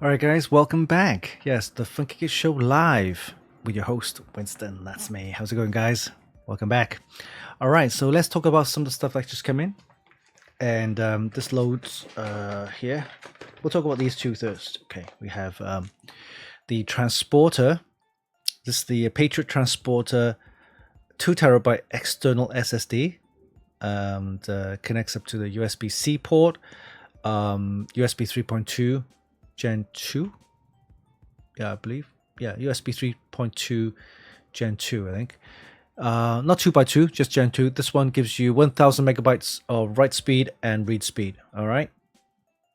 All right, guys, welcome back. Yes, the Funkykit Show live with your host, Winston. That's me. How's it going, guys? Welcome back. All right, so let's talk about some of the stuff that just came in. And this loads here. We'll talk about these two first. Okay, we have the transporter. This is the Patriot Transporter 2 terabyte external SSD. And connects up to the USB-C port, USB 3.2 Gen 2. Yeah, I believe. Yeah, USB 3.2 Gen 2, I think. Not 2x2, just Gen 2. This one gives you 1000 megabytes of write speed and read speed. All right.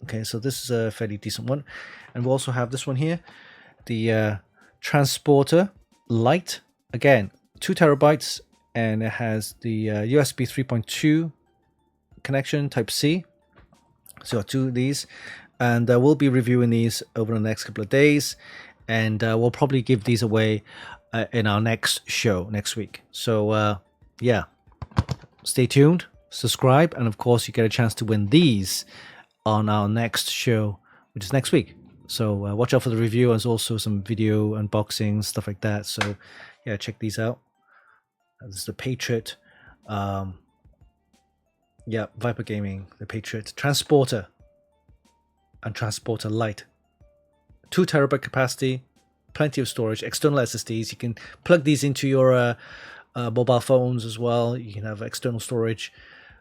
Okay, so this is a fairly decent one. And we also have this one here, the Transporter Lite again, 2 terabytes, and it has the USB 3.2 connection, Type C. So 2 of these, and we'll be reviewing these over the next couple of days, and we'll probably give these away in our next show next week. So yeah, stay tuned, subscribe, and of course you get a chance to win these on our next show, which is next week. So watch out for the review. There's also some video unboxing, stuff like that. So yeah, check these out. This is the Patriot. Yeah, Viper Gaming, the Patriot Transporter and Transporter Lite. 2 terabyte capacity, plenty of storage, external SSDs. You can plug these into your mobile phones as well. You can have external storage,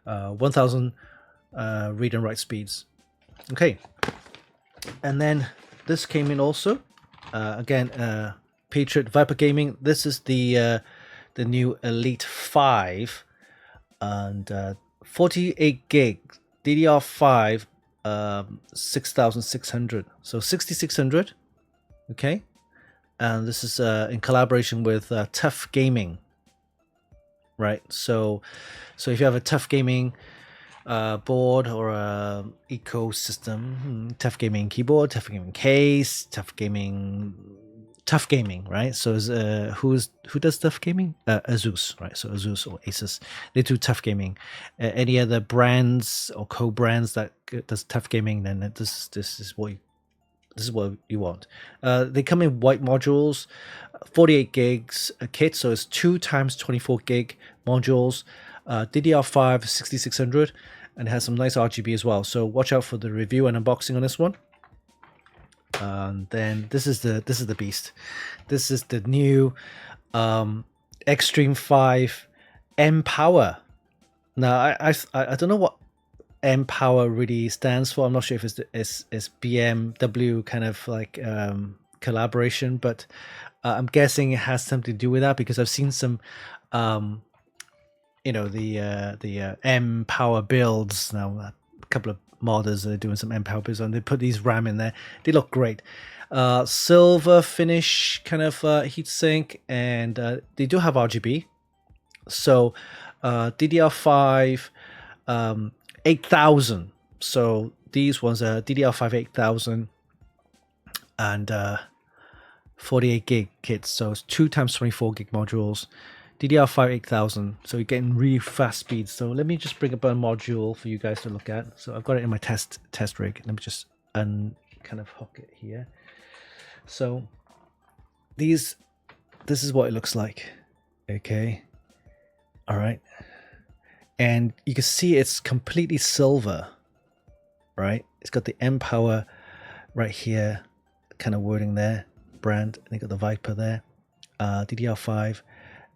1000 read and write speeds. Okay, and then this came in also. Again, Patriot Viper Gaming. This is the new Elite 5 and 48 gig DDR5, 6600. So 6600. Okay, and this is in collaboration with Tough Gaming. Right. So if you have a Tough Gaming board or a ecosystem, Tough Gaming keyboard, Tough Gaming case, Tough Gaming, right? So who does Tough Gaming? Asus, right? So Asus or Asus, they do Tough Gaming. Any other brands or co-brands that does Tough Gaming, then this is what you want. They come in white modules, 48 gigs a kit, so it's 2 times 24 gig modules, DDR5 6600, and it has some nice RGB as well. So watch out for the review and unboxing on this one. And then this is the beast. This is the new Extreme 5 MPOWER. Now I don't know what MPOWER really stands for. I'm not sure if it's BMW kind of like collaboration, but I'm guessing it has something to do with that, because I've seen some the MPOWER builds now. A couple of modders are doing some MPOWER builds, and they put these RAM in there. They look great. Silver finish kind of heatsink, and they do have RGB. So DDR5 8000. So these ones are DDR5 8000 and 48 gig kits. So it's 2 times 24 gig modules. DDR5 8000. So you're getting really fast speeds. So let me just bring up a module for you guys to look at. So I've got it in my test rig. Let me just kind of hook it here. So this is what it looks like. Okay. All right. And you can see it's completely silver, right? It's got the MPOWER right here, kind of wording there, brand. And they got the Viper there, DDR5.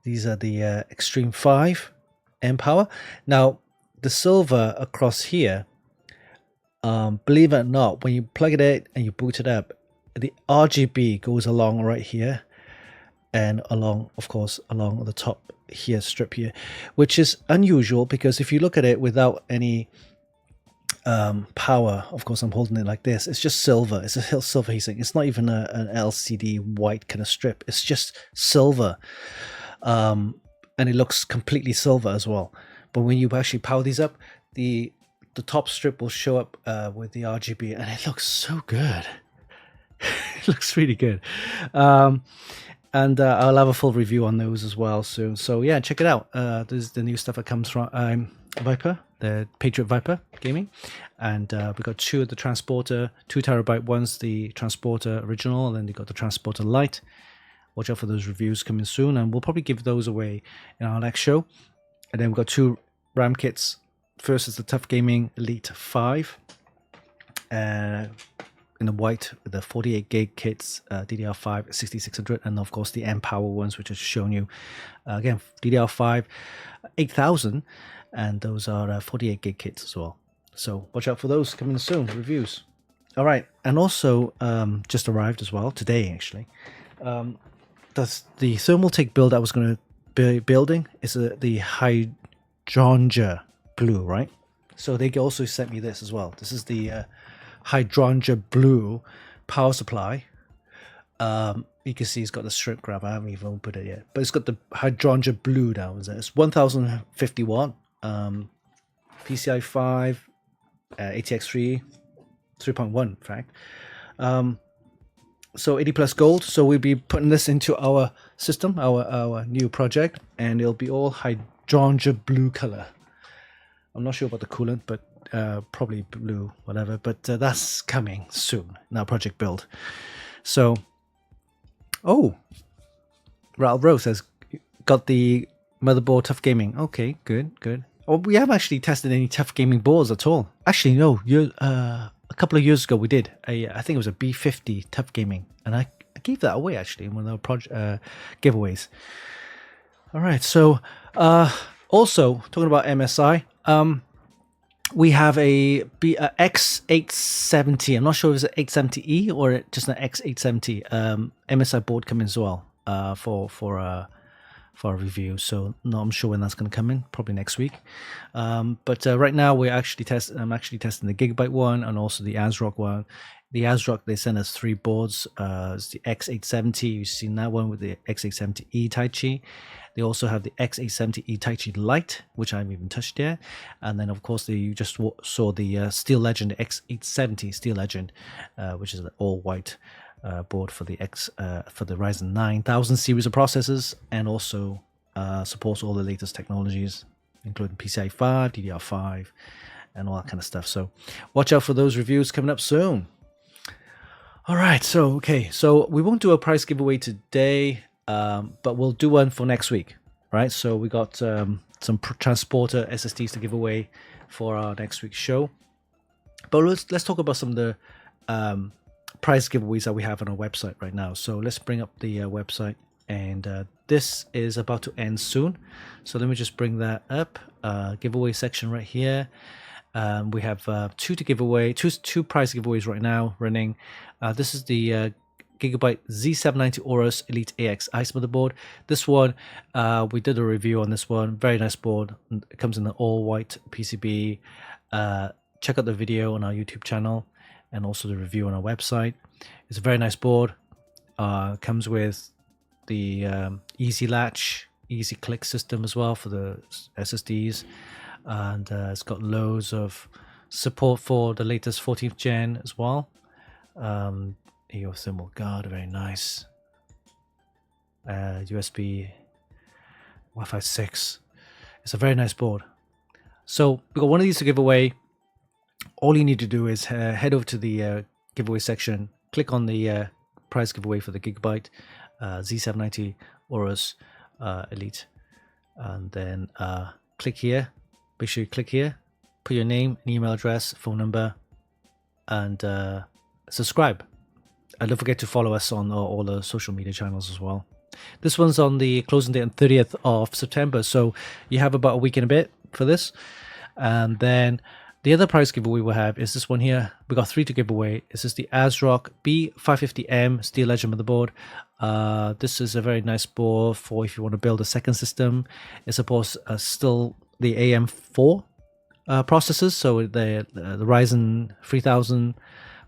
These are the Extreme 5 MPOWER. Now, the silver across here, believe it or not, when you plug it in and you boot it up, the RGB goes along right here and along, of course, along the top here, strip here, which is unusual, because if you look at it without any power, of course I'm holding it like this, it's just silver. It's a silver heatsink. It's not even an LCD white kind of strip. It's just silver, and it looks completely silver as well. But when you actually power these up, the top strip will show up with the RGB, and it looks so good. It looks really good. And I'll have a full review on those as well soon. So yeah, check it out. This is the new stuff that comes from Viper, the Patriot Viper Gaming. And we got 2 of the Transporter, 2 terabyte ones, the Transporter original, and then they got the Transporter Lite. Watch out for those reviews coming soon, and we'll probably give those away in our next show. And then we've got 2 RAM kits. First is the Tough Gaming Elite 5. In the white with the 48 gig kits, DDR5 6600, and of course the MPOWER ones, which I've shown you. Again, DDR5 8000, and those are 48 gig kits as well. So watch out for those coming soon, reviews. All right, and also just arrived as well today, actually. That's the Thermaltake build I was going to be building is the Hydrangea Blue, right? So they also sent me this as well. This is the Hydrangea Blue power supply, You can see it's got the strip grab. I haven't even opened it yet, but it's got the hydrangea blue now. It's 1050 watt, PCI 5, ATX 3.1 in fact. So 80 plus gold. So we'll be putting this into our system, our new project, and it'll be all hydrangea blue color. I'm not sure about the coolant, but probably blue, whatever. But that's coming soon in our project build. So, Ralph Rose has got the motherboard Tough Gaming. Okay, good. Oh, we haven't actually tested any Tough Gaming boards at all. Actually, no. A couple of years ago we did. I think it was a B50 Tough Gaming, and I gave that away actually in one of our giveaways. All right. So, also talking about MSI, we have a X870. I'm not sure if it's an 870E or just an X870 MSI board coming as well for a review. So I'm sure when that's going to come in, probably next week. But right now I'm actually testing the Gigabyte one and also the ASRock one. The ASRock, they sent us 3 boards. It's the X870. You've seen that one with the X870E Taichi. They also have the X870E Taichi Lite, which I haven't even touched yet. And then, of course, you just saw the Steel Legend X870 Steel Legend, which is an all-white board for the Ryzen 9000 series of processors, and also supports all the latest technologies, including PCI 5, DDR5, and all that kind of stuff. So watch out for those reviews coming up soon. All right, so we won't do a prize giveaway today, but we'll do one for next week, right? So we got some transporter SSDs to give away for our next week's show. But let's talk about some of the prize giveaways that we have on our website right now. So let's bring up the website, and this is about to end soon. So let me just bring that up. Giveaway section right here. We have two to give away, two prize giveaways right now running. This is the Gigabyte Z790 Aorus Elite AX Ice motherboard. This one, we did a review on this one. Very nice board. It comes in an all-white PCB. Check out the video on our YouTube channel and also the review on our website. It's a very nice board. Comes with the easy latch, easy click system as well for the SSDs. And it's got loads of support for the latest 14th gen as well. EO thermal guard, very nice. USB Wi-Fi 6. It's a very nice board. So we've got one of these to give away. All you need to do is head over to the giveaway section, click on the prize giveaway for the Gigabyte Z790 Aorus Elite, and then click here. Make sure you click here, put your name, email address, phone number, and subscribe. And don't forget to follow us on all the social media channels as well. This one's on the closing date on 30th of September, so you have about a week and a bit for this. And then the other prize giveaway we have is this one here. We got 3 to give away. This is the ASRock B550M Steel Legend motherboard. This is a very nice board for if you want to build a second system. It supports still the AM4 processors, so the Ryzen 3000,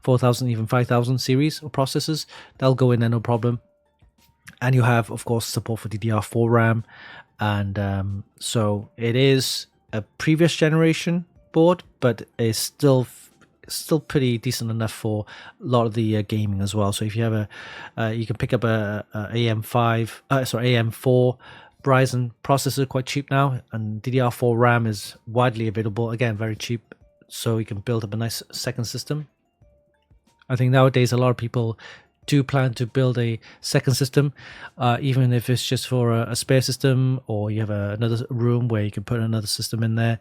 4000, even 5000 series of processors. They'll go in there no problem. And you have, of course, support for DDR4 RAM. And so it is a previous generation board, but it's still pretty decent enough for a lot of the gaming as well. So if you have you can pick up a AM4 Ryzen processor quite cheap now, and DDR4 RAM is widely available, again very cheap, so you can build up a nice second system. I think nowadays a lot of people do plan to build a second system, even if it's just for a spare system, or you have another room where you can put another system in there.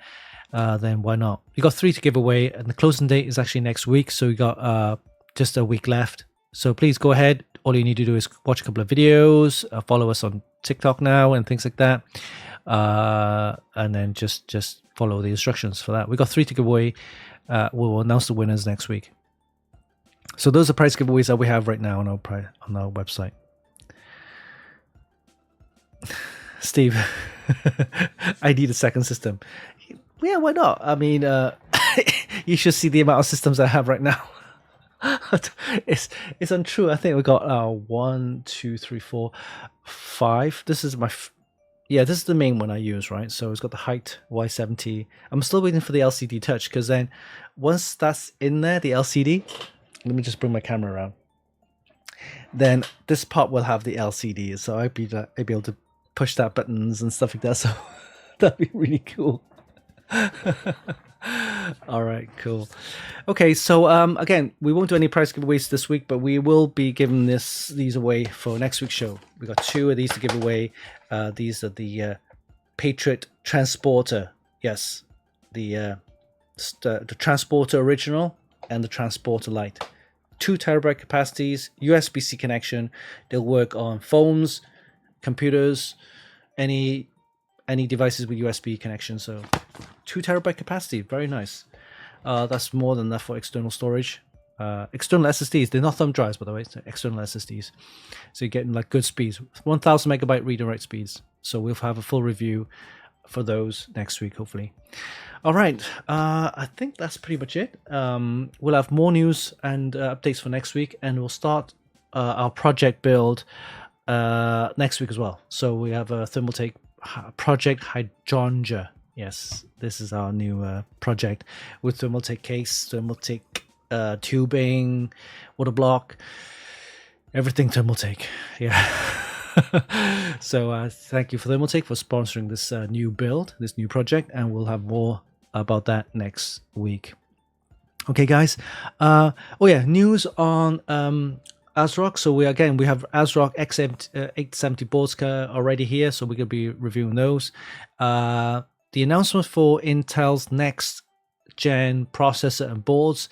Then why not? You got 3 to give away, and the closing date is actually next week, so you got just a week left. So please go ahead. All you need to do is watch a couple of videos, follow us on TikTok now and things like that, and then just follow the instructions for that. We got 3 to give away. We'll announce the winners next week. So those are prize giveaways that we have right now on our website. Steve, I need a second system. Yeah, why not? I mean, you should see the amount of systems I have right now. it's untrue. I think we got 1, 2, 3, 4, 5. This is my this is the main one I use, right? So it's got the height Y70. I'm still waiting for the LCD touch, because then once that's in there, the LCD, let me just bring my camera around, then this part will have the LCD, so I'd be able to push that buttons and stuff like that. So that'd be really cool. All right, cool. Okay, so again, we won't do any prize giveaways this week, but we will be giving these away for next week's show. We got 2 of these to give away. These are the Patriot Transporter. Yes, the Transporter Original and the Transporter Lite. 2 terabyte capacities, USB-C connection. They'll work on phones, computers, any devices with USB connection. So 2 terabyte capacity, very nice. That's more than enough for external storage. External SSDs, they're not thumb drives, by the way, so external SSDs. So you're getting like good speeds, 1000 megabyte read and write speeds. So we'll have a full review for those next week, hopefully. All right, I think that's pretty much it. We'll have more news and updates for next week, and we'll start our project build next week as well. So we have a Thermaltake Project Hydrangea. Yes, this is our new project with Thermaltake case, Thermaltake tubing, water block, everything Thermaltake. Yeah. So thank you for Thermaltake for sponsoring this new build, this new project, and we'll have more about that next week. Okay, guys. News on ASRock. So we have ASRock X870 boards already here, so we're going to be reviewing those. The announcement for Intel's next gen processor and boards,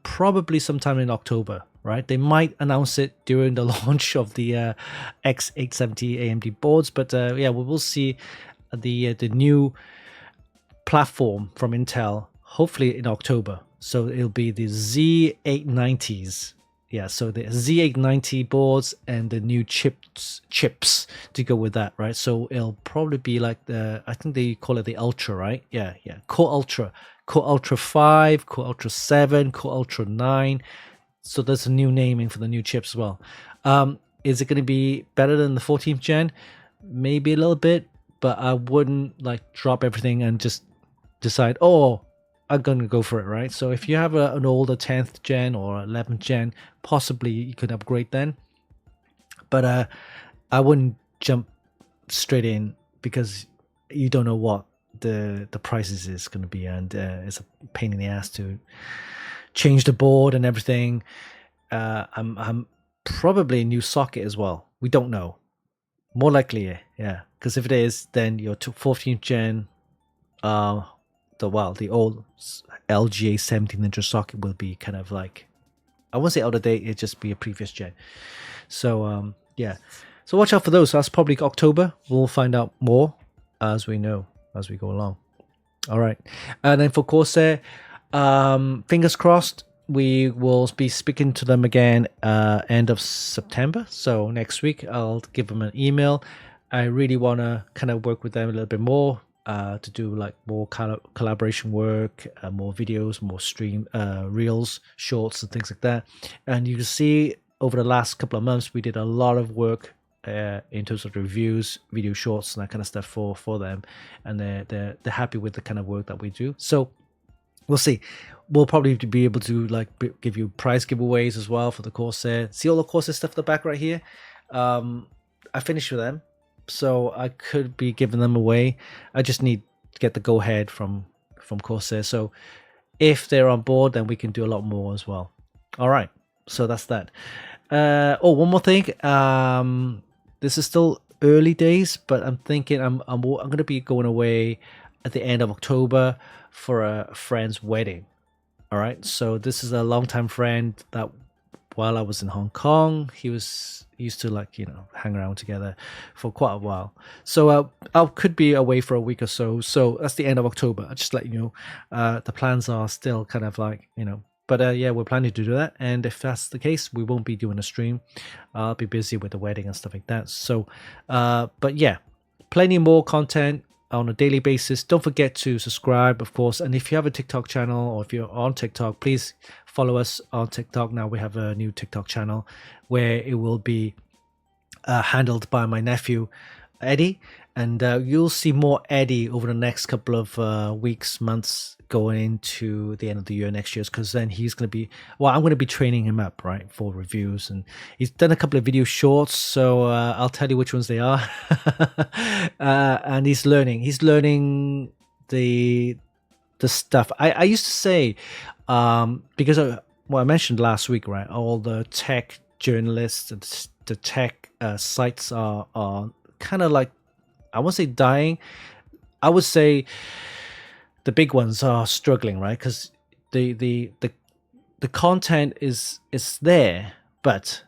probably sometime in October, right? They might announce it during the launch of the X870 AMD boards, but we will see the new platform from Intel hopefully in October. So it'll be the Z890s. Yeah, so the Z890 boards and the new chips to go with that, right? So it'll probably be like I think they call it the Ultra, right? Yeah. Core Ultra 5, Core Ultra 7, Core Ultra 9. So there's a new naming for the new chips as well. Is it going to be better than the 14th gen? Maybe a little bit, but I wouldn't like drop everything and just decide, I'm going to go for it, right? So if you have an older 10th gen or 11th gen, possibly you could upgrade then. But I wouldn't jump straight in, because you don't know what the prices is going to be, and it's a pain in the ass to change the board and everything. I'm probably a new socket as well. We don't know. More likely, yeah. Because if it is, then your 14th gen, the old LGA 17-inch socket will be kind of like, I won't say out of date, it'll just be a previous gen. So so watch out for those. That's probably October. We'll find out more as we go along. All right, and then for Corsair, fingers crossed, we will be speaking to them again end of September. So next week I'll give them an email. I really want to kind of work with them a little bit more, to do like more collaboration work, more videos, more stream reels, shorts and things like that. And you can see over the last couple of months we did a lot of work in terms of reviews, video shorts and that kind of stuff for them, and they're happy with the kind of work that we do. So we'll see. We'll probably be able to like give you prize giveaways as well for the Corsair. See all the Corsair stuff in the back right here. I finished with them, so I could be giving them away. I just need to get the go ahead from Corsair. So if they're on board, then we can do a lot more as well. All right, so that's that. One more thing. This is still early days, but I'm thinking I'm going to be going away at the end of October for a friend's wedding. All right, so this is a longtime friend that while I was in Hong Kong, he used to like, hang around together for quite a while. So I could be away for a week or so. So that's the end of October. I'll just let you know. The plans are still kind of like, but we're planning to do that. And if that's the case, we won't be doing a stream. I'll be busy with the wedding and stuff like that. So, but yeah, plenty more content on a daily basis. Don't forget to subscribe, of course. And if you have a TikTok channel, or if you're on TikTok, please follow us on TikTok. Now we have a new TikTok channel where it will be handled by my nephew, Eddie. And you'll see more Eddie over the next couple of weeks, months, going into the end of the year next year, because then he's going to be, well, I'm going to be training him up, right, for reviews. And he's done a couple of video shorts, so I'll tell you which ones they are. And he's learning the stuff. I used to say, because I mentioned last week, right, all the tech journalists and the tech sites are kind of like, I won't say dying. I would say the big ones are struggling, right? Because the content is there, but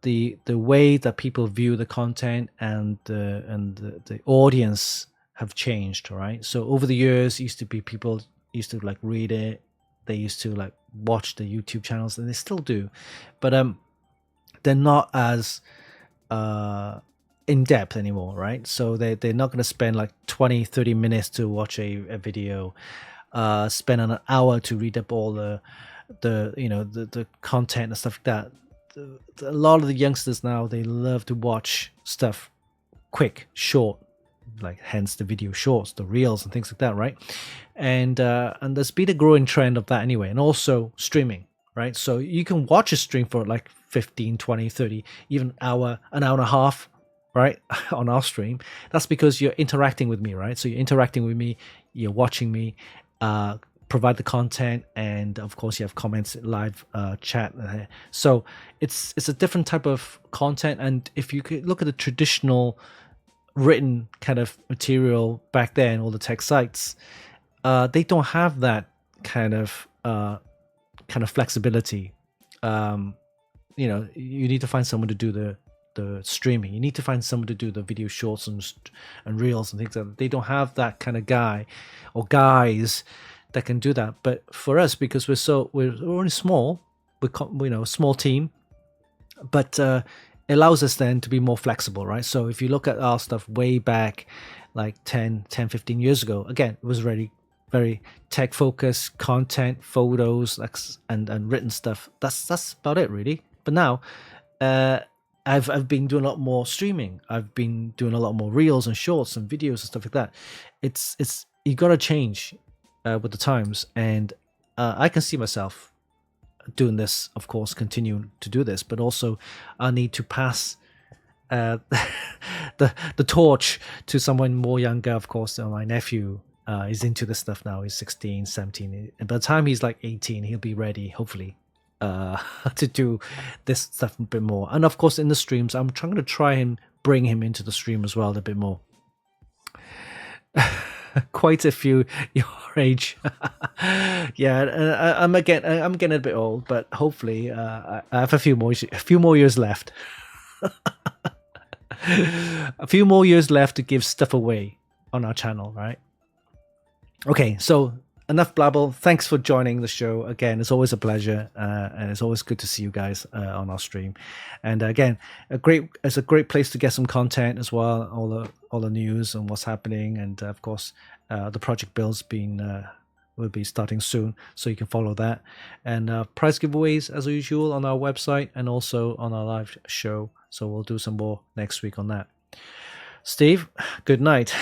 the way that people view the content and the audience have changed, right? So over the years, people used to like read it, they used to like watch the YouTube channels, and they still do, but they're not as in depth anymore, right? So they're not going to spend like 20-30 minutes to watch a video, spend an hour to read up all the content and stuff like that. A lot of the youngsters now, they love to watch stuff quick, short, like hence the video shorts, the reels and things like that, right? And there's been a growing trend of that anyway. And also streaming, right? So you can watch a stream for like 15, 20, 30, even an hour and a half, right, on our stream. That's because you're interacting with me, right? So you're interacting with me, you're watching me provide the content, and of course you have comments, live chat. So it's a different type of content. And if you could look at the traditional written kind of material back then, all the tech sites, they don't have that kind of flexibility. You need to find someone to do the streaming. You need to find someone to do the video shorts and reels and things like that. They don't have that kind of guy or guys that can do that. But for us, because we're only small, we're small team, but it allows us then to be more flexible, right? So if you look at our stuff way back, like 10, 15 years ago, again, it was very, very tech focused content, photos, and written stuff. That's about it, really. But now, I've been doing a lot more streaming. I've been doing a lot more reels and shorts and videos and stuff like that. It's you got to change with the times, and I can see myself doing this, of course, continue to do this, but also I need to pass the torch to someone more younger, of course. My nephew is into this stuff now. He's 16, 17, and by the time he's like 18, he'll be ready, hopefully, to do this stuff a bit more. And of course, in the streams, I'm trying to try and bring him into the stream as well a bit more. Quite a few your age. Yeah, I'm getting a bit old, but hopefully I have a few more years left. A few more years left to give stuff away on our channel, right? Okay, so enough blabble. Thanks for joining the show again. It's always a pleasure, and it's always good to see you guys on our stream. And again, it's a great place to get some content as well. All the news and what's happening, and of course, the project build's will be starting soon, so you can follow that. And prize giveaways as usual on our website and also on our live show. So we'll do some more next week on that. Steve, good night.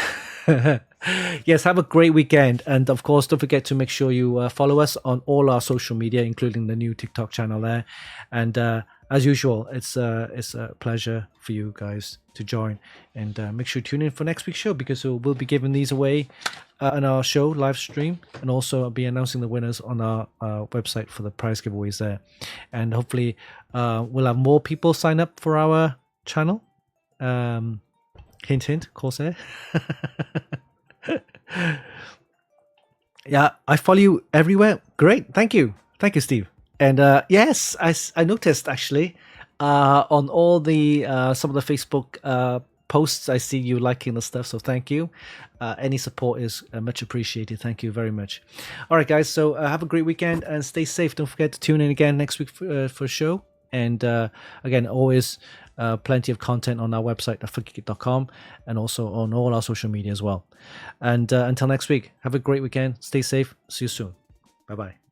Yes, have a great weekend, and of course don't forget to make sure you follow us on all our social media, including the new TikTok channel there. And as usual, it's a pleasure for you guys to join, and make sure you tune in for next week's show, because we'll be giving these away on our show live stream, and also I'll be announcing the winners on our website for the prize giveaways there. And hopefully we'll have more people sign up for our channel. Hint, hint, Corsair. Yeah, I follow you everywhere. Great, thank you, Steve. And yes, I noticed actually on all the some of the Facebook posts, I see you liking the stuff, so thank you. Any support is much appreciated. Thank you very much. All right, guys, so have a great weekend and stay safe. Don't forget to tune in again next week for a show. And again, always Plenty of content on our website at funkykit.com and also on all our social media as well. And until next week, have a great weekend. Stay safe. See you soon. Bye-bye.